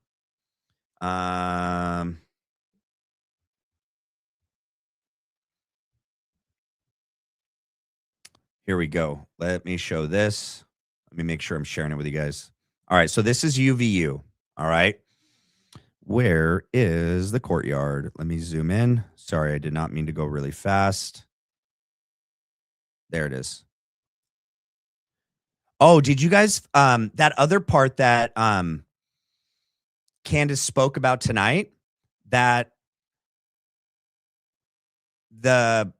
Here we go. Let me show this. Let me make sure I'm sharing it with you guys. All right. So this is UVU. All right. Where is the courtyard? Let me zoom in. Sorry, I did not mean to go really fast. There it is. Oh, did you guys that other part that Candace spoke about tonight, that the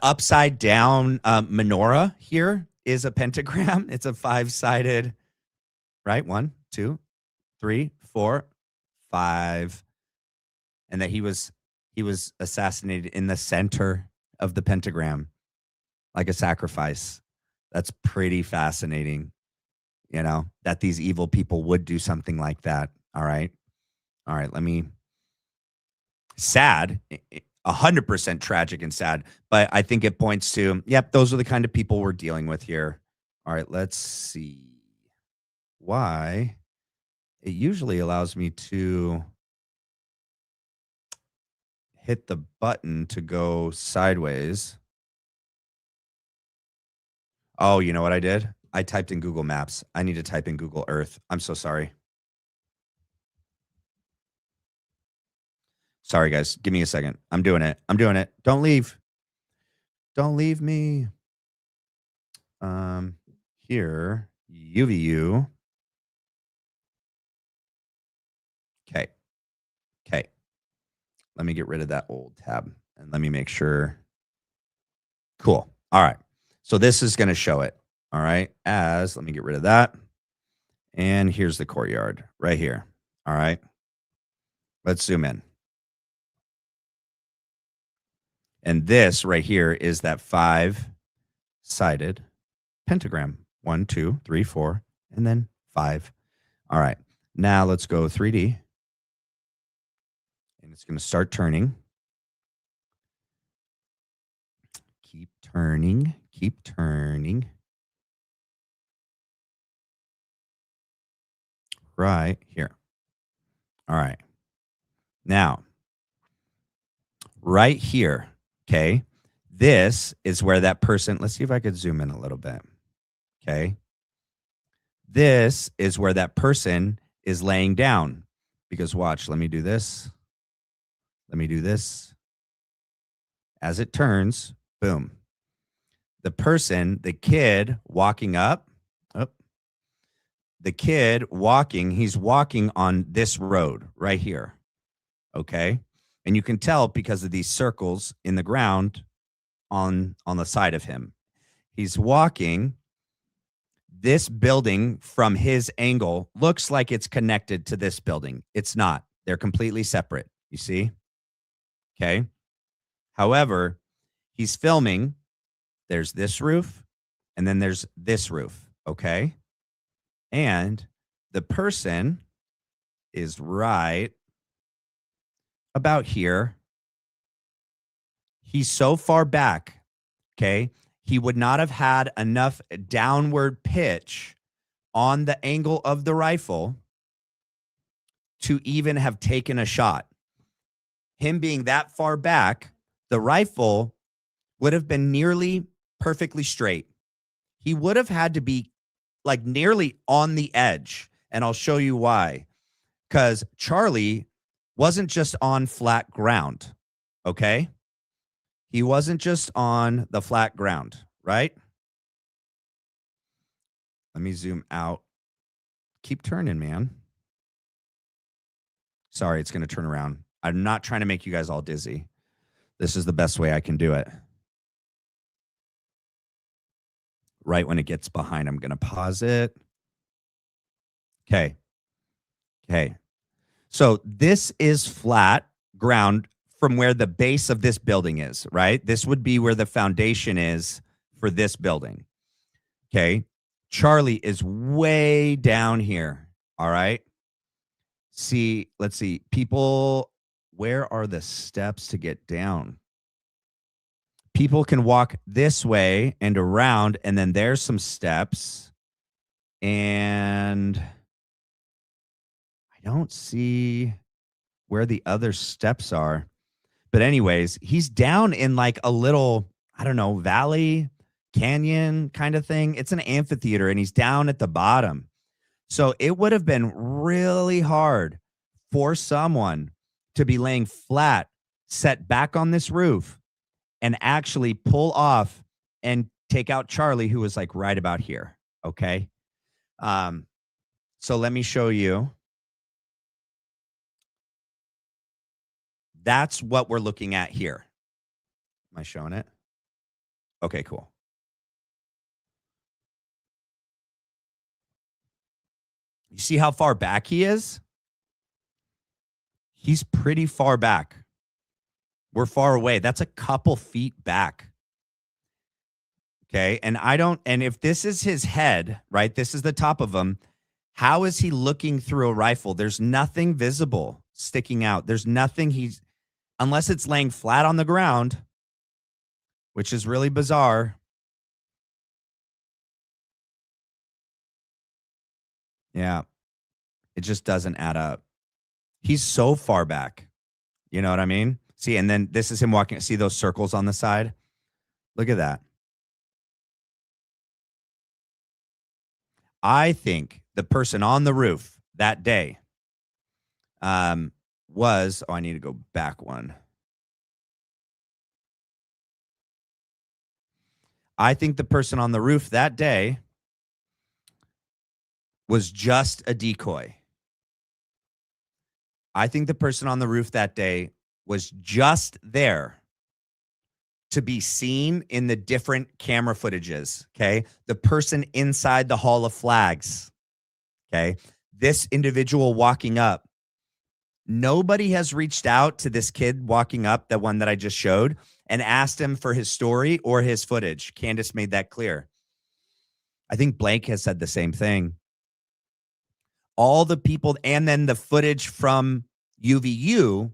upside down menorah here is a pentagram. It's a 5-sided, right? 1, 2, 3, 4, 5. And that he was assassinated in the center of the pentagram, like a sacrifice. That's pretty fascinating, you know, that these evil people would do something like that. All right. Let me, sad, 100% tragic and sad, but I think it points to, yep, those are the kind of people we're dealing with here. All right, let's see why it usually allows me to hit the button to go sideways. Oh, you know what I did? I typed in Google Maps. I need to type in Google Earth. I'm so sorry. Sorry, guys. Give me a second. I'm doing it. Don't leave. Don't leave me. Here, UVU. Okay. Let me get rid of that old tab and let me make sure. Cool. All right. So this is going to show it. All right. Let me get rid of that. And here's the courtyard right here. All right. Let's zoom in. And this right here is that 5-sided pentagram. 1, 2, 3, 4, and then 5. All right. Now let's go 3D. And it's going to start turning. Keep turning. Right here. All right. Now, right here, okay, this is where that person, let's see if I could zoom in a little bit. Okay. This is where that person is laying down. Because watch, let me do this. As it turns, boom. The person, the kid walking up, he's walking on this road right here. Okay. And you can tell because of these circles in the ground on the side of him. He's walking. This building from his angle looks like it's connected to this building. It's not. They're completely separate. You see? Okay. However, he's filming. There's this roof and then there's this roof. Okay. And the person is right about here. He's so far back. Okay. He would not have had enough downward pitch on the angle of the rifle to even have taken a shot. Him being that far back, the rifle would have been nearly perfectly straight. He would have had to be like nearly on the edge. And I'll show you why. Because Charlie wasn't just on flat ground. Okay. He wasn't just on the flat ground, right? Let me zoom out. Keep turning, man. Sorry, it's going to turn around. I'm not trying to make you guys all dizzy. This is the best way I can do it. Right when it gets behind, I'm going to pause it. Okay. So this is flat ground from where the base of this building is, right? This would be where the foundation is for this building. Okay. Charlie is way down here. All right. Let's see. People, where are the steps to get down? People can walk this way and around, and then there's some steps. And I don't see where the other steps are. But anyways, he's down in like a little, I don't know, valley, canyon kind of thing. It's an amphitheater and he's down at the bottom. So it would have been really hard for someone to be laying flat, set back on this roof, and actually pull off and take out Charlie, who was like right about here. Okay. So let me show you. That's what we're looking at here. Am I showing it? Okay, cool. You see how far back he is? He's pretty far back. We're far away. That's a couple feet back. Okay. And if this is his head, right? This is the top of him. How is he looking through a rifle? There's nothing visible sticking out. There's nothing unless it's laying flat on the ground, which is really bizarre. Yeah. It just doesn't add up. He's so far back. You know what I mean? See, and then this is him walking. See those circles on the side? Look at that. I think the person on the roof that day was, I need to go back one. I think the person on the roof that day was just a decoy. I think the person on the roof that day was just there to be seen in the different camera footages, okay? The person inside the Hall of Flags, okay? This individual walking up. Nobody has reached out to this kid walking up, the one that I just showed, and asked him for his story or his footage. Candace made that clear. I think Blake has said the same thing. All the people, and then the footage from UVU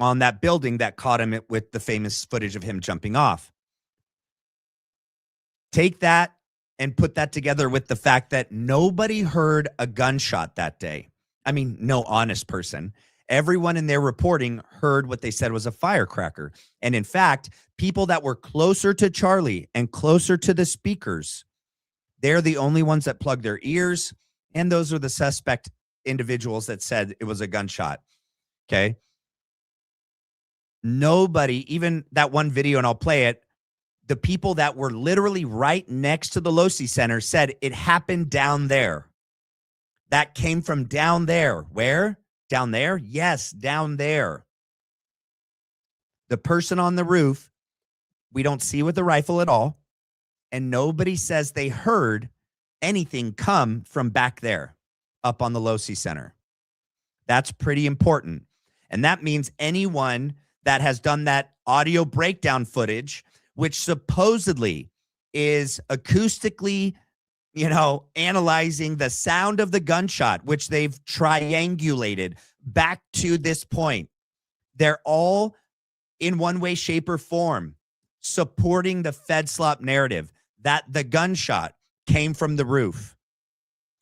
on that building that caught him with the famous footage of him jumping off. Take that and put that together with the fact that nobody heard a gunshot that day. I mean, no honest person. Everyone in their reporting heard what they said was a firecracker. And in fact, people that were closer to Charlie and closer to the speakers, they're the only ones that plugged their ears. And those are the suspect individuals that said it was a gunshot. Okay. Nobody, even that one video, and I'll play it, the people that were literally right next to the Losi Center said it happened down there. That came from down there. Where? Down there? Yes, down there. The person on the roof, we don't see with the rifle at all. And nobody says they heard anything come from back there up on the Losi Center. That's pretty important. And that means anyone that has done that audio breakdown footage, which supposedly is acoustically, analyzing the sound of the gunshot, which they've triangulated back to this point. They're all in one way, shape, or form supporting the FedSlop narrative that the gunshot came from the roof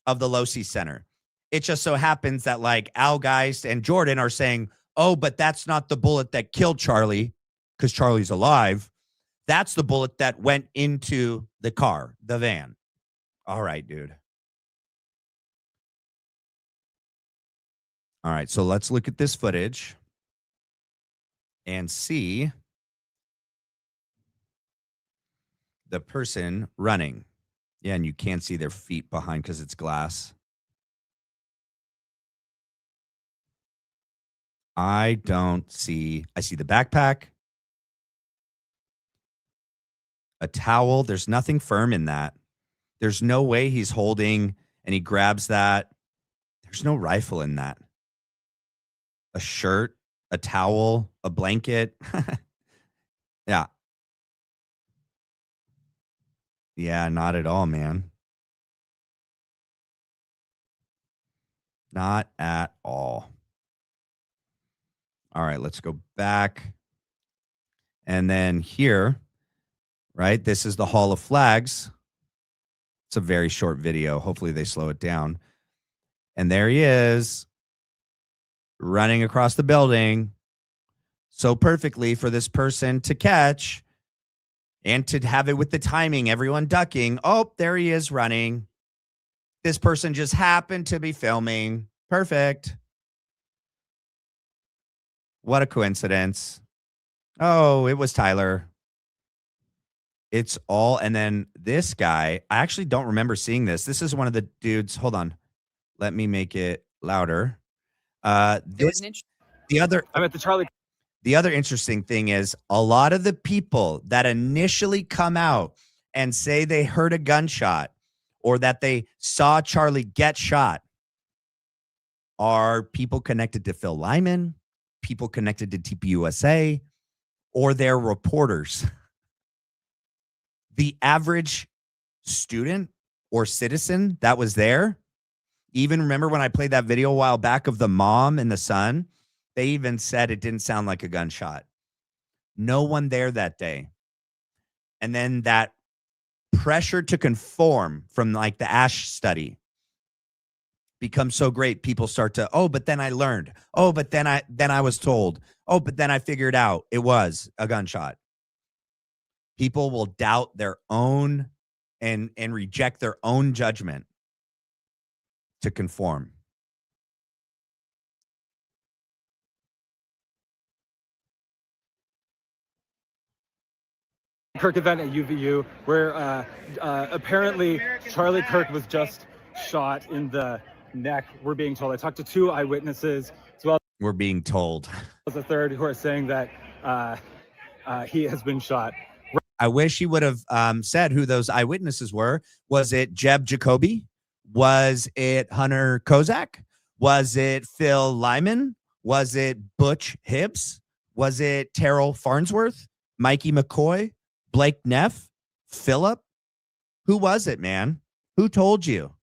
of the Losi Center. It just so happens that like Al Geist and Jordan are saying, oh, but that's not the bullet that killed Charlie because Charlie's alive. That's the bullet that went into the car, the van. All right, dude. All right, so let's look at this footage and see the person running. Yeah, and you can't see their feet behind because it's glass. I see the backpack, a towel. There's nothing firm in that. There's no way he's holding and he grabs that. There's no rifle in that. A shirt, a towel, a blanket. Yeah. Yeah, not at all, man. Not at all. All right, let's go back. And then here, right, this is the Hall of Flags. It's a very short video. Hopefully they slow it down. And there he is running across the building so perfectly for this person to catch and to have it with the timing, everyone ducking. Oh, there he is running. This person just happened to be filming. Perfect. What a coincidence. Oh, it was Tyler. It's all, and then this guy, I actually don't remember seeing this. This is one of the dudes. Hold on. Let me make it louder. This, the other,
I'm at the Charlie.
The other interesting thing is a lot of the people that initially come out and say they heard a gunshot or that they saw Charlie get shot are people connected to Phil Lyman, people connected to TPUSA, or they're reporters. The average student or citizen that was there, even remember when I played that video a while back of the mom and the son, they even said it didn't sound like a gunshot. No one there that day. And then that pressure to conform from like the Ash study becomes so great. People start to, oh, but then I learned. Oh, but then I was told. Oh, but then I figured out it was a gunshot. People will doubt their own and reject their own judgment to conform.
Kirk event at UVU where apparently Charlie Kirk was just shot in the neck. We're being told. I talked to 2 eyewitnesses as well.
We're being told.
As a third who are saying that he has been shot.
I wish he would have said who those eyewitnesses were. Was it Jeb Jacoby? Was it Hunter Kozak? Was it Phil Lyman? Was it Butch Hibbs? Was it Terrell Farnsworth? Mikey McCoy? Blake Neff? Phillip? Who was it, man? Who told you?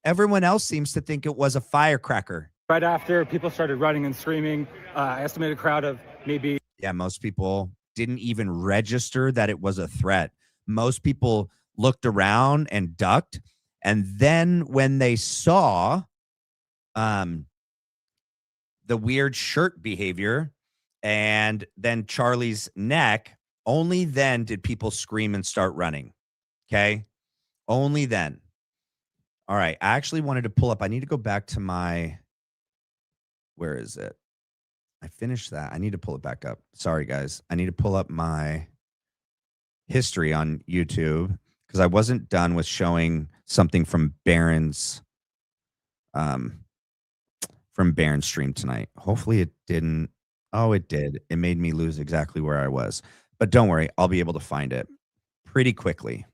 Everyone else seems to think it was a firecracker.
Right after, people started running and screaming. I estimate a crowd of maybe.
Yeah, most people didn't even register that it was a threat. Most people looked around and ducked. And then when they saw the weird shirt behavior and then Charlie's neck, only then did people scream and start running. Okay. Only then. All right. I actually wanted to pull up. I need to go back to my, where is it? I finished that. I need to pull it back up. Sorry, guys. I need to pull up my history on YouTube because I wasn't done with showing something from Barron's stream tonight. Hopefully it didn't. Oh, it did. It made me lose exactly where I was. But don't worry, I'll be able to find it pretty quickly.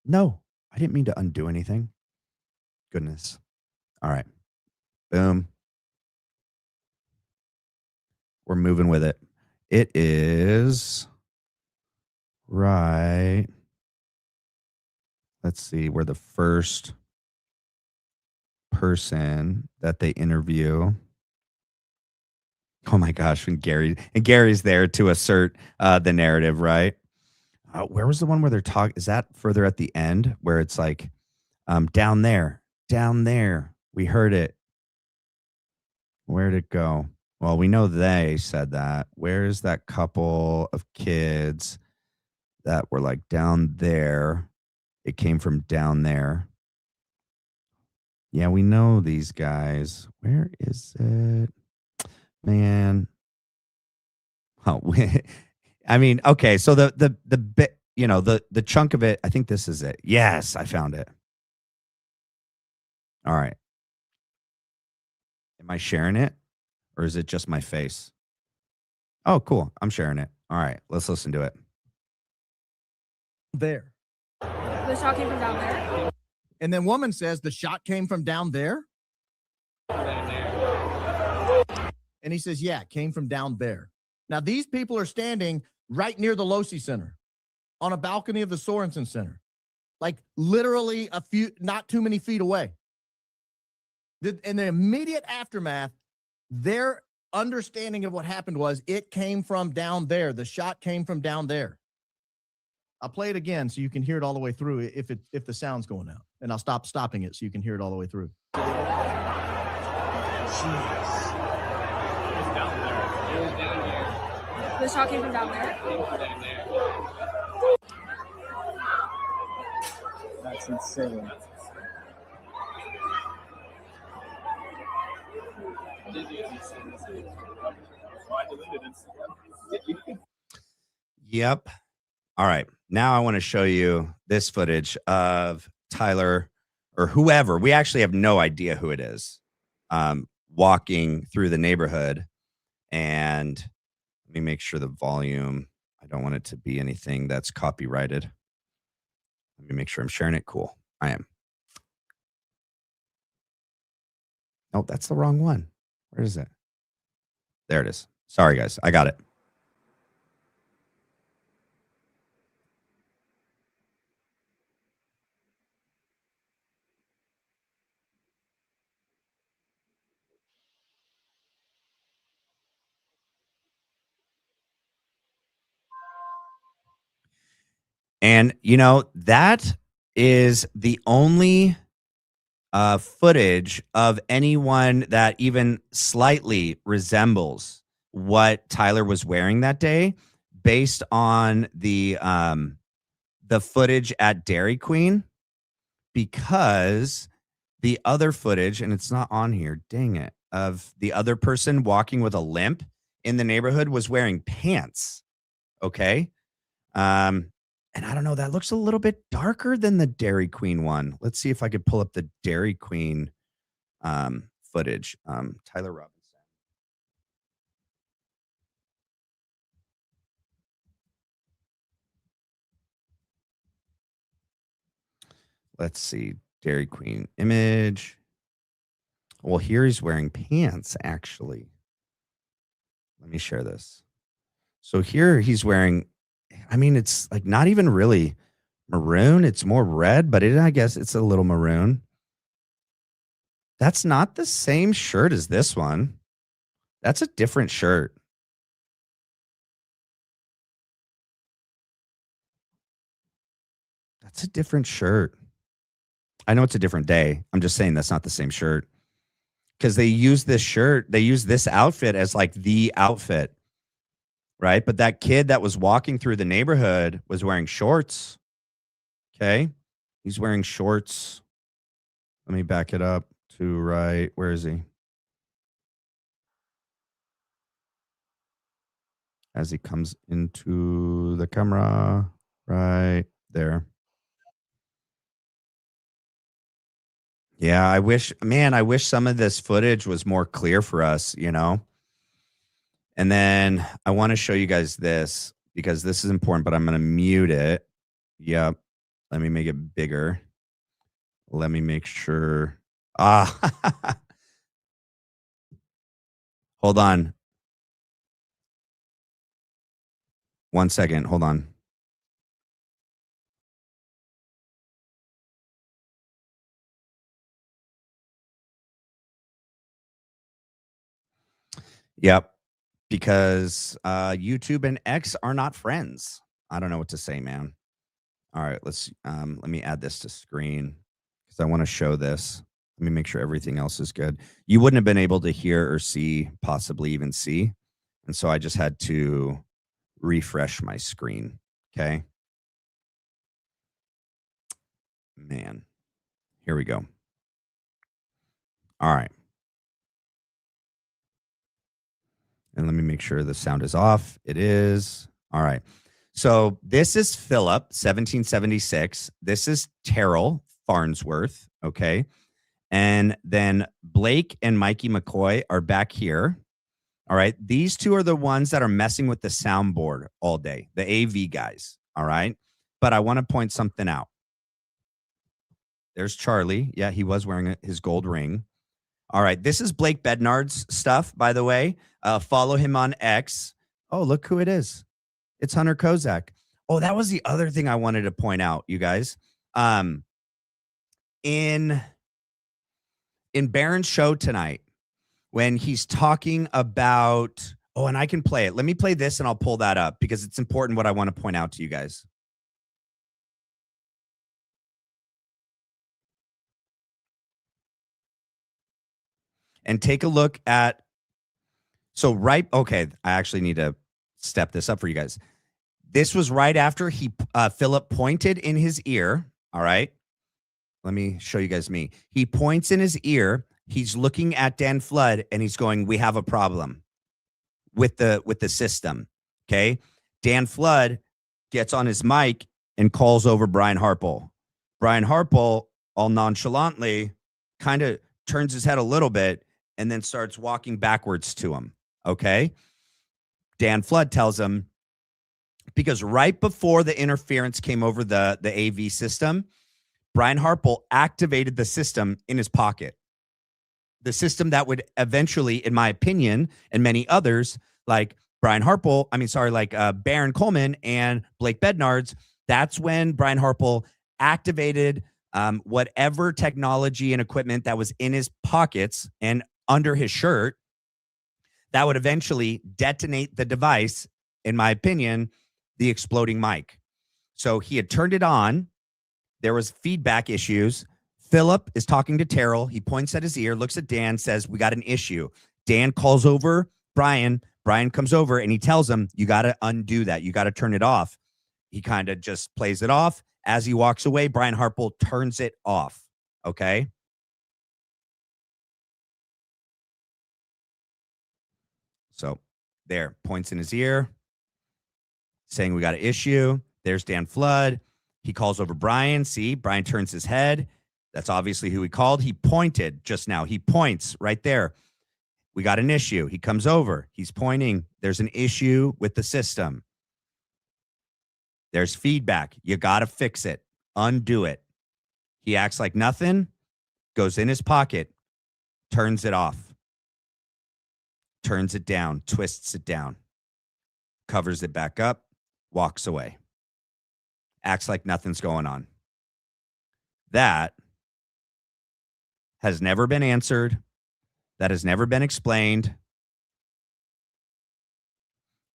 No, I didn't mean to undo anything. Goodness. All right. Boom. We're moving with it. It is right. Let's see. We're the first person that they interview. Oh my gosh, and Gary's there to assert the narrative, right? Where was the one where they're talking? Is that further at the end where it's like down there? We heard it. Where'd it go? Well, we know they said that. Where's that couple of kids that were like down there? It came from down there. Yeah, we know these guys. Where is it? Man. Oh, I mean, okay. So the bit, the chunk of it, I think this is it. Yes, I found it. All right. Am I sharing it or is it just my face? Oh, cool. I'm sharing it. All right, let's listen to it.
There.
The shot came from down there.
And then woman says the shot came from down there. And he says, yeah, it came from down there. Now, these people are standing right near the Losi Center on a balcony of the Sorensen Center, like literally not too many feet away. In the immediate aftermath, their understanding of what happened was it came from down there. The shot came from down there. I'll play it again so you can hear it all the way through if the sound's going out. And I'll stopping it so you can hear it all the way through.
Jeez. The shot came from down there.
That's insane.
Yep. All right. Now I want to show you this footage of Tyler or whoever. We actually have no idea who it is. Walking through the neighborhood. And let me make sure the volume, I don't want it to be anything that's copyrighted. Let me make sure I'm sharing it. Cool. I am. Oh, that's the wrong one. Where is it? There it is. Sorry, guys. I got it. And, you know, that is the only footage of anyone that even slightly resembles what Tyler was wearing that day based on the footage at Dairy Queen, because the other footage, and it's not on here, dang it, of the other person walking with a limp in the neighborhood was wearing pants. Okay. And I don't know, that looks a little bit darker than the Dairy Queen one. Let's see if I could pull up the Dairy Queen footage. Tyler Robinson. Let's see, Dairy Queen image. Well, here he's wearing pants, actually. Let me share this. So here he's wearing, I mean, it's like not even really maroon. It's more red, but I guess it's a little maroon. That's not the same shirt as this one. That's a different shirt. That's a different shirt. I know it's a different day. I'm just saying that's not the same shirt. Because they use this shirt, they use this outfit as like the outfit. Right? But that kid that was walking through the neighborhood was wearing shorts. Okay. He's wearing shorts. Let me back it up to right. Where is he? As he comes into the camera, right there. Yeah, I wish some of this footage was more clear for us, you know? And then I want to show you guys this because this is important, but I'm going to mute it. Yep. Let me make it bigger. Let me make sure. Hold on. 1 second. Hold on. Yep. Because YouTube and X are not friends. I don't know what to say, man. All right, let me add this to screen because I want to show this. Let me make sure everything else is good. You wouldn't have been able to hear or see, possibly even see. And so I just had to refresh my screen. Okay. Man, here we go. All right. And let me make sure the sound is off. It is. All right. So this is Philip, 1776. This is Terrell Farnsworth. Okay. And then Blake and Mikey McCoy are back here. All right. These two are the ones that are messing with the soundboard all day, the AV guys. All right. But I want to point something out. There's Charlie. Yeah, he was wearing his gold ring. All right. This is Blake Bednard's stuff, by the way. Follow him on X. Oh, look who it is. It's Hunter Kozak. Oh, that was the other thing I wanted to point out, you guys. In Barron's show tonight, when he's talking about, oh, and I can play it. Let me play this and I'll pull that up because it's important what I want to point out to you guys. And take a look at, okay, I actually need to step this up for you guys. This was right after Philip pointed in his ear. All right. Let me show you guys me. He points in his ear. He's looking at Dan Flood and he's going, we have a problem. with the system. Okay. Dan Flood gets on his mic and calls over Brian Harple. Brian Harple, all nonchalantly, kind of turns his head a little bit and then starts walking backwards to him. Okay. Dan Flood tells him, because right before the interference came over the AV system, Brian Harple activated the system in his pocket. The system that would eventually, in my opinion, and many others, like Brian Harple, Baron Coleman and Blake Bednards, that's when Brian Harple activated whatever technology and equipment that was in his pockets and under his shirt that would eventually detonate the device, in my opinion, the exploding mic. So he had turned it on. There was feedback issues. Philip is talking to Terrell. He points at his ear, looks at Dan, says, we got an issue. Dan calls over Brian. Brian comes over and he tells him, you got to undo that. You got to turn it off. He kind of just plays it off. As he walks away, Brian Harple turns it off. Okay. So there, points in his ear, saying we got an issue. There's Dan Flood. He calls over Brian. See, Brian turns his head. That's obviously who he called. He pointed just now. He points right there. We got an issue. He comes over. He's pointing. There's an issue with the system. There's feedback. You got to fix it. Undo it. He acts like nothing, goes in his pocket, turns it off, turns it down, twists it down, covers it back up, walks away, acts like nothing's going on. That has never been answered. That has never been explained.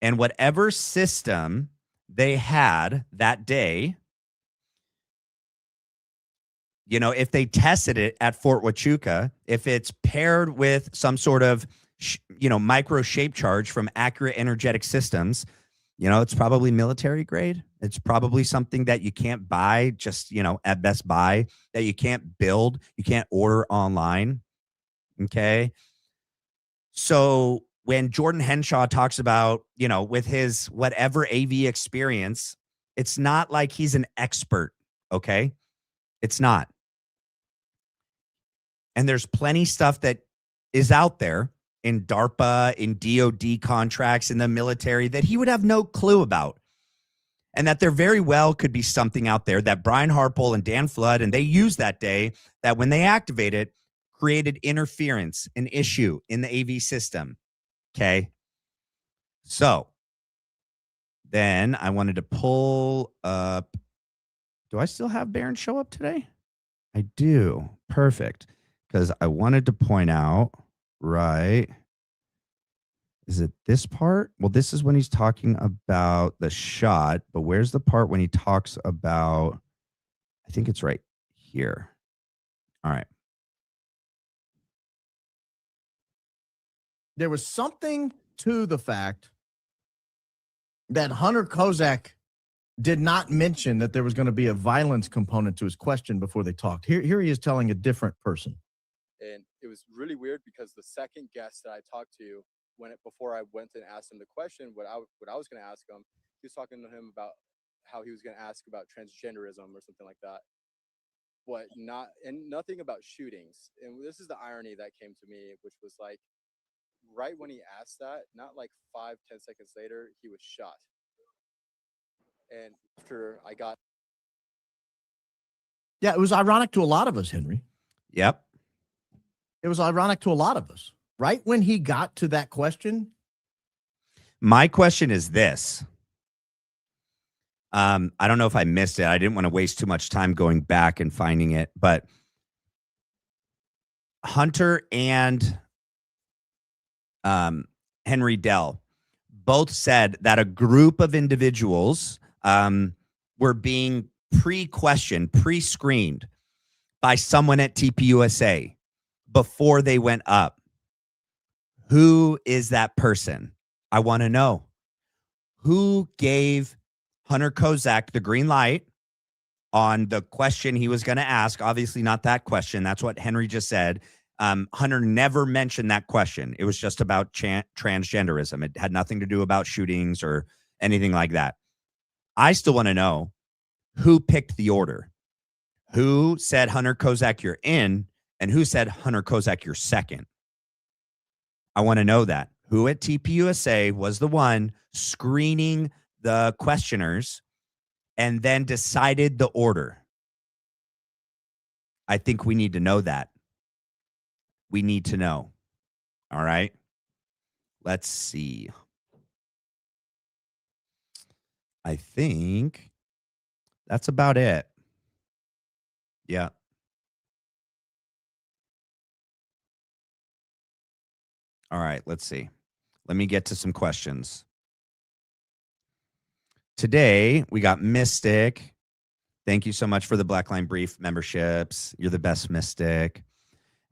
And whatever system they had that day, you know, if they tested it at Fort Huachuca, if it's paired with some sort of, micro shape charge from Accurate Energetic Systems, it's probably military grade. It's probably something that you can't buy just, at Best Buy, that you can't build, you can't order online. Okay. So when Jordan Henshaw talks about, with his whatever AV experience, it's not like he's an expert. Okay. It's not. And there's plenty stuff that is out there in DARPA, in DOD contracts, in the military that he would have no clue about. And that there very well could be something out there that Brian Harple and Dan Flood, and they used that day, that when they activate it, created interference, an issue in the AV system. Okay. So then I wanted to pull up. Do I still have Baron show up today? I do. Perfect. Because I wanted to point out, right. Is it this part? Well, this is when he's talking about the shot, but where's the part when he talks about, I think it's right here. All right.
There was something to the fact that Hunter Kozak did not mention that there was going to be a violence component to his question before they talked. Here he is telling a different person.
And it was really weird because the second guest that I talked to, before I went and asked him the question, what I was going to ask him, he was talking to him about how he was going to ask about transgenderism or something like that, but nothing about shootings. And this is the irony that came to me, which was like, right when he asked that, not like 5-10 seconds later, he was shot. And after I got,
yeah, it was ironic to a lot of us, Henry.
Yep.
It was ironic to a lot of us. Right when he got to that question.
My question is this. I don't know if I missed it. I didn't want to waste too much time going back and finding it, but Hunter and Henry Dell both said that a group of individuals were being pre-questioned, pre-screened by someone at TPUSA before they went up. Who is that person? I want to know. Who gave Hunter Kozak the green light on the question he was going to ask? Obviously not that question. That's what Henry just said. Hunter never mentioned that question. It was just about transgenderism. It had nothing to do about shootings or anything like that. I still want to know who picked the order. Who said, Hunter Kozak, you're in, and who said, Hunter Kozak, you're second? I want to know that. Who at TPUSA was the one screening the questioners and then decided the order? I think we need to know that. We need to know. All right. Let's see. I think that's about it. Yeah. All right. Let's see. Let me get to some questions. Today, we got Mystic. Thank you so much for the Black Line Brief memberships. You're the best, Mystic.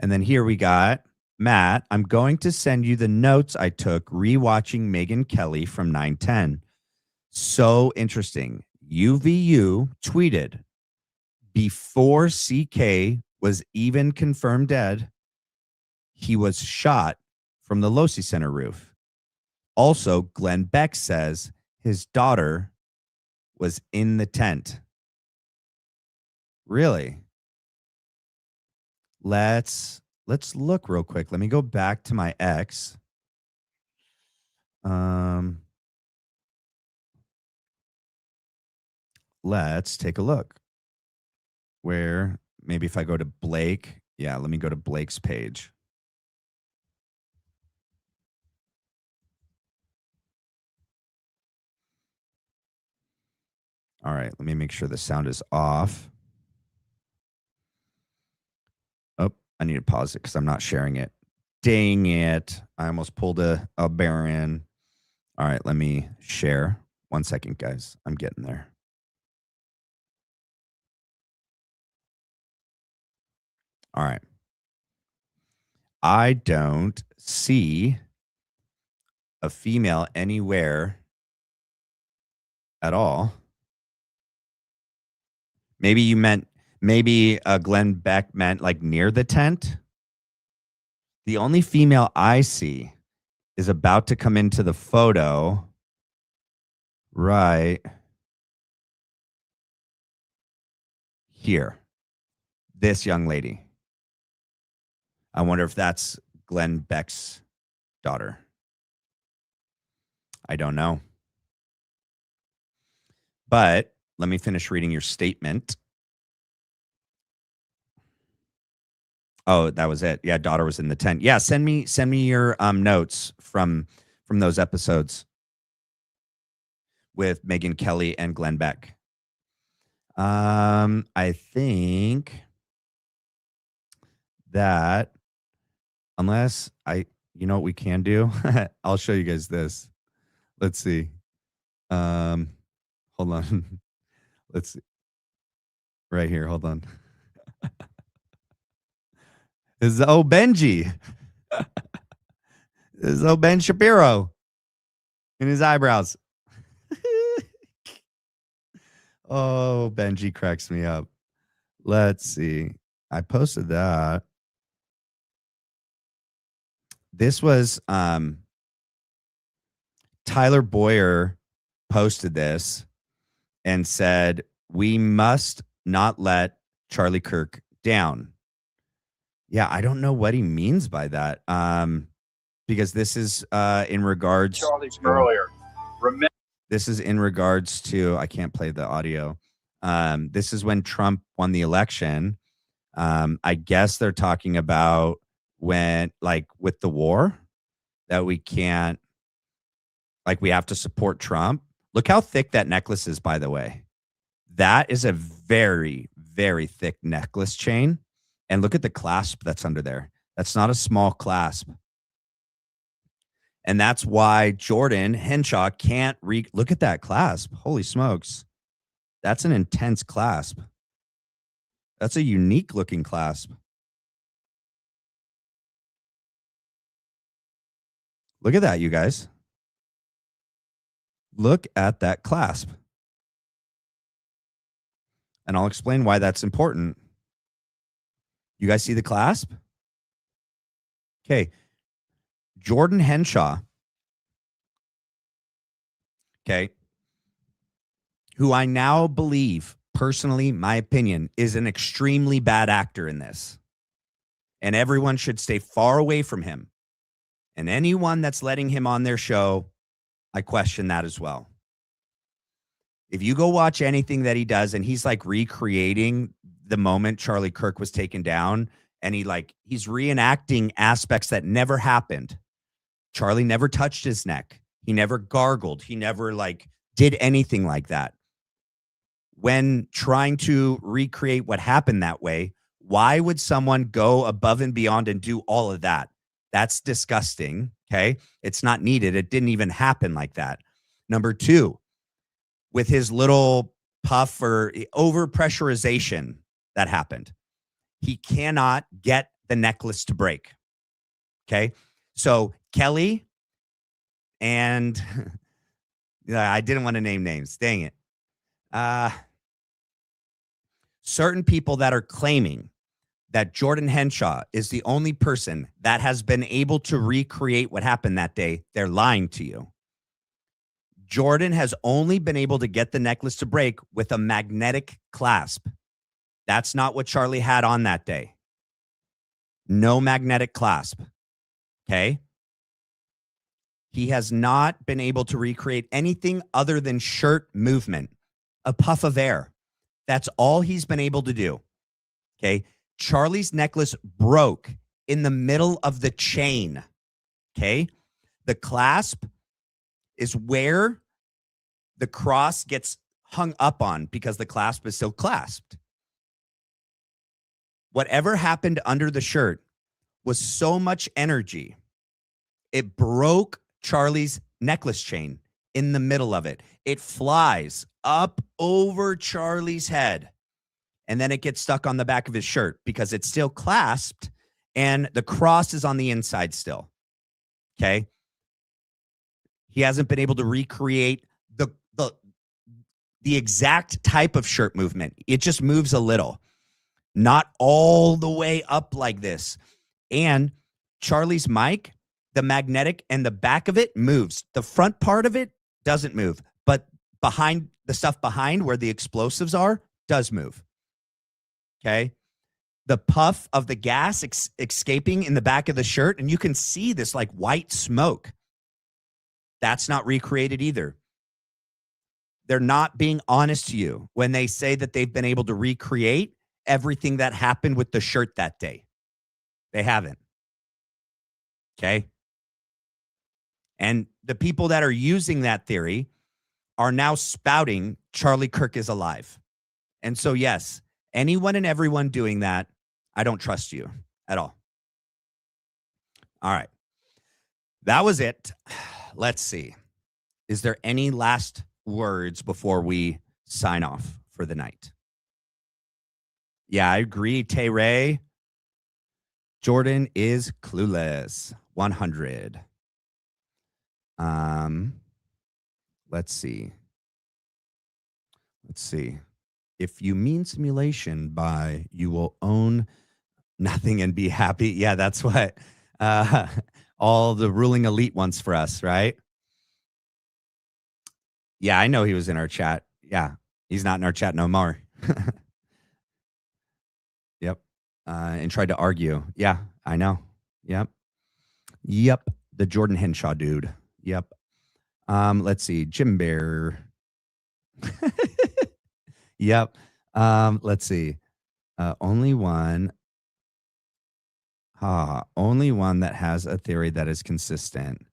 And then here we got Matt. I'm going to send you the notes I took rewatching Megyn Kelly from 9/10. So interesting. UVU tweeted, before CK was even confirmed dead, he was shot from the Losi Center roof. Also, Glenn Beck says his daughter was in the tent. Really? Let's look real quick. Let me go back to my ex. Let's take a look. Where maybe if I go to Blake, yeah, let me go to Blake's page. All right, let me make sure the sound is off. Oh, I need to pause it because I'm not sharing it. Dang it. I almost pulled a Baron. All right, let me share. 1 second, guys. I'm getting there. All right. I don't see a female anywhere at all. Maybe you meant, Glenn Beck meant like near the tent. The only female I see is about to come into the photo. Right here. This young lady. I wonder if that's Glenn Beck's daughter. I don't know. But let me finish reading your statement. Oh, that was it. Yeah, daughter was in the tent. Yeah, send me your notes from those episodes with Megyn Kelly and Glenn Beck. I think that unless you know what we can do? I'll show you guys this. Let's see. Hold on. Let's see. Right here. Hold on. This is Benji. This is Ben Shapiro in his eyebrows. Oh, Benji cracks me up. Let's see. I posted that. This was Tyler Boyer posted this and said, we must not let Charlie Kirk down. Yeah, I don't know what he means by that. Because this is in regards
Charlie's earlier.
This is in regards to, I can't play the audio. This is when Trump won the election. I guess they're talking about when, like, with the war, that we can't, like, we have to support Trump. Look how thick that necklace is, by the way. That is a very, very thick necklace chain. And look at the clasp that's under there. That's not a small clasp. And that's why Jordan Henshaw can't look at that clasp. Holy smokes. That's an intense clasp. That's a unique looking clasp. Look at that, you guys. Look at that clasp. And I'll explain why that's important. You guys see the clasp? Okay. Jordan Henshaw, okay, who I now believe, personally, my opinion, is an extremely bad actor in this. And everyone should stay far away from him. And anyone that's letting him on their show, I question that as well. If you go watch anything that he does, and he's like recreating the moment Charlie Kirk was taken down, and he's reenacting aspects that never happened. Charlie never touched his neck. He never gargled. He never did anything like that. When trying to recreate what happened that way, why would someone go above and beyond and do all of that? That's disgusting. Okay. It's not needed. It didn't even happen like that. Number two, with his little puff or overpressurization that happened, he cannot get the necklace to break. Okay. So Kelly and I didn't want to name names. Dang it. Certain people that are claiming that Jordan Henshaw is the only person that has been able to recreate what happened that day, they're lying to you. Jordan has only been able to get the necklace to break with a magnetic clasp. That's not what Charlie had on that day. No magnetic clasp. Okay. He has not been able to recreate anything other than shirt movement, a puff of air. That's all he's been able to do. Okay. Charlie's necklace broke in the middle of the chain. Okay. The clasp is where the cross gets hung up on because the clasp is still clasped. Whatever happened under the shirt was so much energy. It broke Charlie's necklace chain in the middle of it. It flies up over Charlie's head, and then it gets stuck on the back of his shirt because it's still clasped and the cross is on the inside still. Okay. He hasn't been able to recreate the exact type of shirt movement. It just moves a little, not all the way up like this. And Charlie's mic, the magnetic and the back of it moves. The front part of it doesn't move, but behind the stuff behind where the explosives are does move. Okay. The puff of the gas escaping in the back of the shirt, and you can see this white smoke. That's not recreated either. They're not being honest to you when they say that they've been able to recreate everything that happened with the shirt that day. They haven't. Okay. And the people that are using that theory are now spouting Charlie Kirk is alive. And so, yes, anyone and everyone doing that, I don't trust you at all. All right. That was it. Let's see. Is there any last words before we sign off for the night? Yeah, I agree, Tay Ray. Jordan is clueless. 100. Let's see. If you mean simulation by you will own nothing and be happy. Yeah, that's what all the ruling elite wants for us, right? Yeah, I know he was in our chat. Yeah, he's not in our chat no more. Yep. And tried to argue. Yeah, I know. Yep. The Jordan Henshaw dude. Yep. Let's see. Jim Bear. Yep. Let's see. Only one that has a theory that is consistent.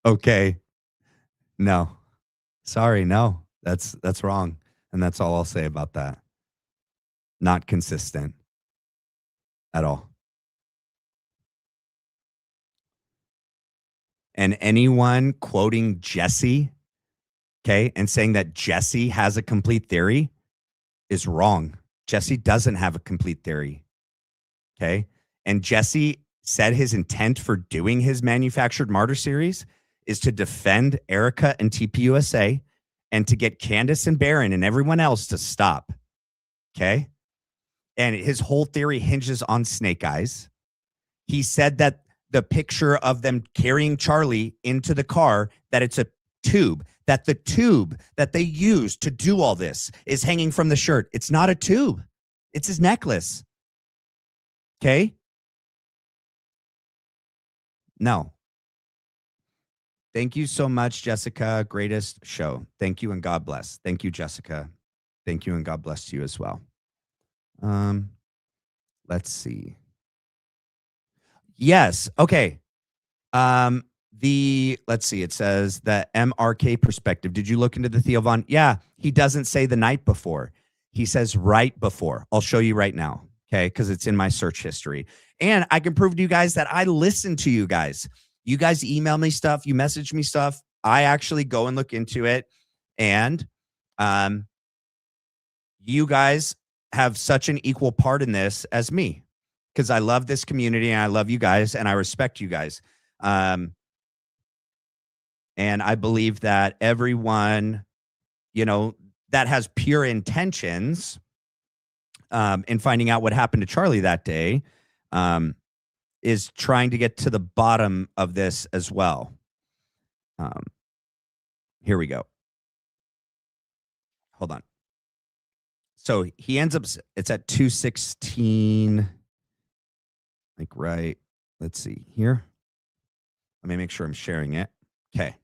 Okay. No. Sorry, no. That's wrong. And that's all I'll say about that. Not consistent at all. And anyone quoting Jesse, okay, and saying that Jesse has a complete theory is wrong. Jesse doesn't have a complete theory. Okay. And Jesse said his intent for doing his Manufactured Martyr series is to defend Erika and TPUSA and to get Candace and Barron and everyone else to stop. Okay. And his whole theory hinges on snake eyes. He said that the picture of them carrying Charlie into the car, that it's a tube, that the tube that they used to do all this is hanging from the shirt. It's not a tube. It's his necklace. Okay. No. Thank you so much, Jessica. Greatest show. Thank you and God bless. Thank you, Jessica. Thank you and God bless you as well. Let's see. Yes. Okay. Let's see. It says the MRK perspective. Did you look into the Theo Von? Yeah. He doesn't say the night before. He says right before. I'll show you right now. Okay. Because it's in my search history. And I can prove to you guys that I listen to you guys. You guys email me stuff. You message me stuff. I actually go and look into it. And you guys have such an equal part in this as me, because I love this community and I love you guys and I respect you guys. And I believe that everyone, that has pure intentions in finding out what happened to Charlie that day is trying to get to the bottom of this as well. Here we go. Hold on. So he ends up, it's at 216, like right. Let's see here. Let me make sure I'm sharing it. Okay.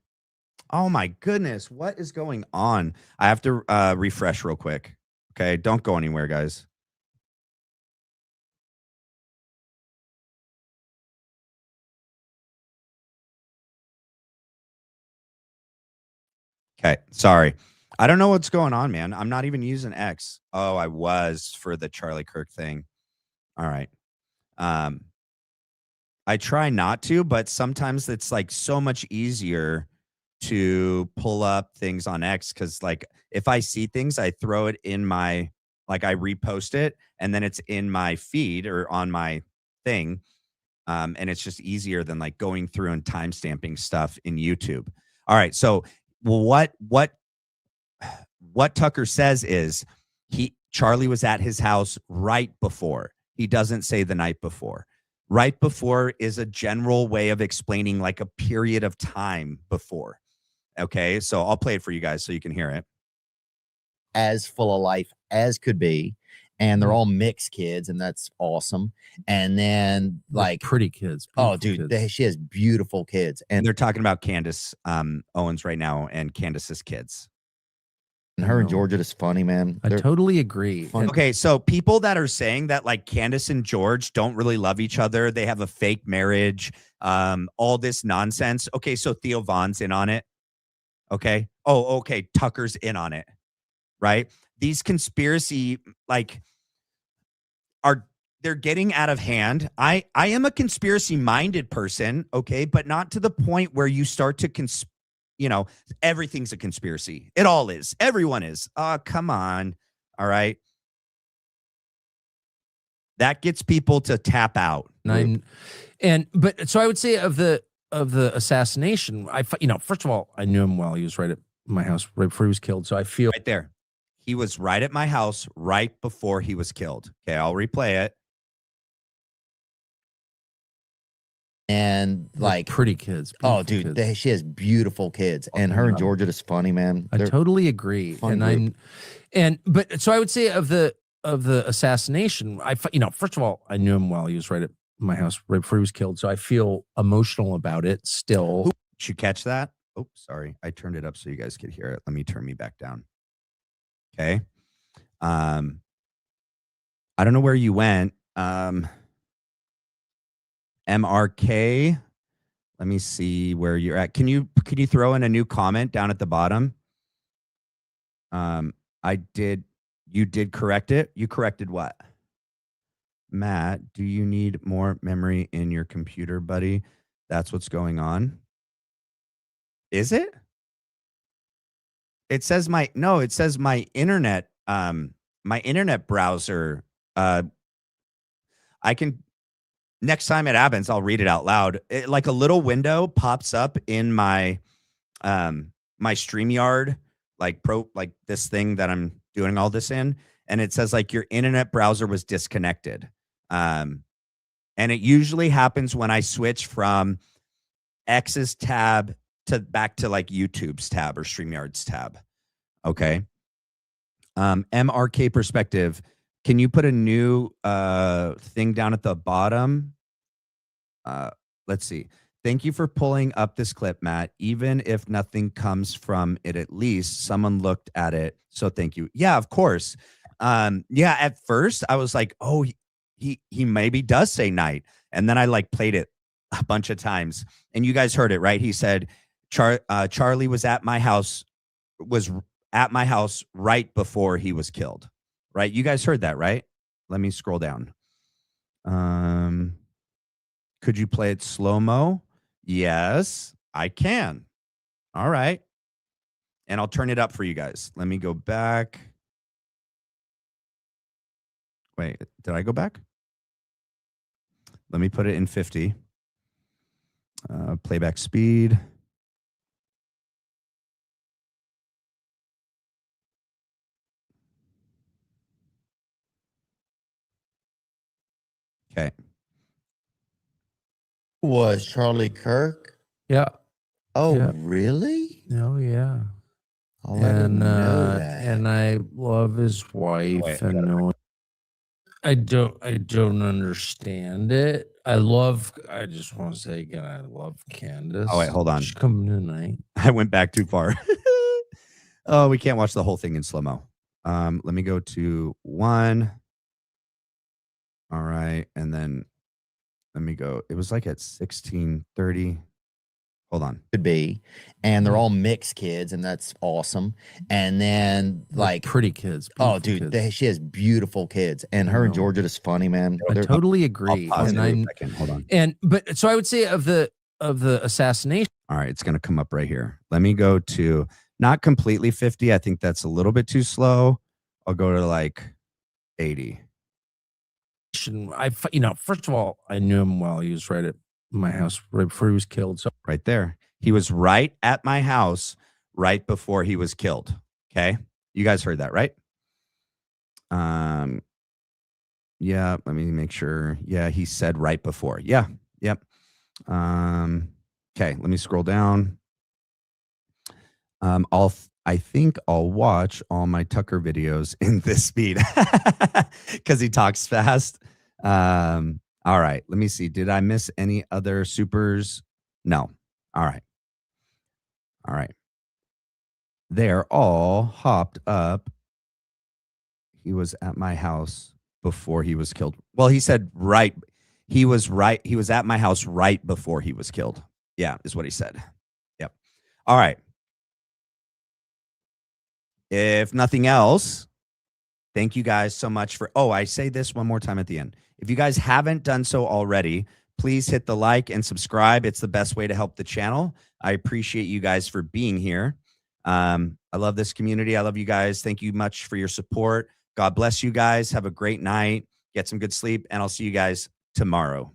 Oh my goodness. What is going on? I have to refresh real quick. Okay. Don't go anywhere, guys. Okay. Sorry. I don't know what's going on, man. I'm not even using X. Oh, I was for the Charlie Kirk thing. All right. I try not to, but sometimes it's like so much easier to pull up things on X because, like, if I see things, I throw it in my, like, I repost it and then it's in my feed or on my thing. And it's just easier than like going through and timestamping stuff in YouTube. All right. So what Tucker says is Charlie was at his house right before. He doesn't say the night before. Right before is a general way of explaining like a period of time before. Okay, so I'll play it for you guys so you can hear it.
As full of life as could be. And they're all mixed kids, and that's awesome. And then like
pretty kids.
Oh, dude, she has beautiful kids.
And they're talking about Candace Owens right now and Candace's kids.
And her and George are just funny, man.
I totally agree.
Okay, so people that are saying that like Candace and George don't really love each other, they have a fake marriage, all this nonsense. Okay, so Theo Von's in on it. Okay. Oh, okay. Tucker's in on it. Right? These conspiracy, like, they're getting out of hand. I am a conspiracy minded person, okay, but not to the point where you start to everything's a conspiracy. It all is. Everyone is. Come on. All right. That gets people to tap out.
But so I would say of the assassination, first of all, I knew him well. He was right at my house right before he was killed. So I feel
right there. He was right at my house right before he was killed. Okay, I'll replay it.
And like
pretty kids.
Oh, dude, she has beautiful kids. And her and George are just funny, man.
I totally agree. But so I would say of the assassination, first of all, I knew him well. He was right at my house right before he was killed. So I feel emotional about it still.
Did you catch that? Oh, sorry. I turned it up so you guys could hear it. Let me turn me back down. Okay. I don't know where you went. MRK. Let me see where you're at. Can you throw in a new comment down at the bottom? You did correct it. You corrected what? Matt, do you need more memory in your computer, buddy? That's what's going on. Is it? It says my internet, my internet browser. I can, next time it happens, I'll read it out loud. Like a little window pops up in my my StreamYard, like this thing that I'm doing all this in. and it says like your internet browser was disconnected. And it usually happens when I switch from X's tab to back to like YouTube's tab or StreamYard's tab. Okay. MRK perspective. Can you put a new thing down at the bottom? Let's see. Thank you for pulling up this clip, Matt. Even if nothing comes from it, at least someone looked at it. So thank you. Yeah, of course. Yeah, at first I was like, oh, he maybe does say night. And then I like played it a bunch of times. And you guys heard it, right? He said, Charlie was at my house right before he was killed. Right? You guys heard that, right? Let me scroll down. Could you play it slow-mo? Yes, I can. All right. And I'll turn it up for you guys. Let me go back. Wait, did I go back? Let me put it in 50. Playback speed. Okay.
Was Charlie Kirk?
Yeah.
Oh,
Yeah.
really?
Oh, yeah.
Oh, I didn't know that.
And I love his wife.
Wait,
I don't understand it. I just want to say again, I love Candace.
Oh, wait, hold on.
She's coming tonight.
I went back too far. Oh, we can't watch the whole thing in slow-mo. Let me go to 1. All right. And then let me go. It was like at 16:30. Hold on.
Could be. And they're all mixed kids, and that's awesome. And then like
pretty kids.
Oh, dude, she has beautiful kids. And her and Georgia is funny, man.
I totally agree.
Hold on.
But so I would say of the assassination.
All right, it's going to come up right here. Let me go to not completely 50. I think that's a little bit too slow. I'll go to like 80.
First of all, I knew him well. He was right at my house right before he was killed. So
right there. He was right at my house right before he was killed. Okay. You guys heard that, right? Yeah, let me make sure. Yeah, he said right before. Yeah. Yep. Okay, let me scroll down. I think I'll watch all my Tucker videos in this speed because he talks fast. All right, let me see. Did I miss any other supers? No. All right. All right. They're all hopped up. He was at my house before he was killed. Well, he said right. He was right. He was at my house right before he was killed. Yeah, is what he said. Yep. All right. If nothing else, thank you guys so much for, I say this one more time at the end. If you guys haven't done so already, please hit the like and subscribe. It's the best way to help the channel. I appreciate you guys for being here. I love this community. I love you guys. Thank you much for your support. God bless you guys. Have a great night. Get some good sleep, and I'll see you guys tomorrow.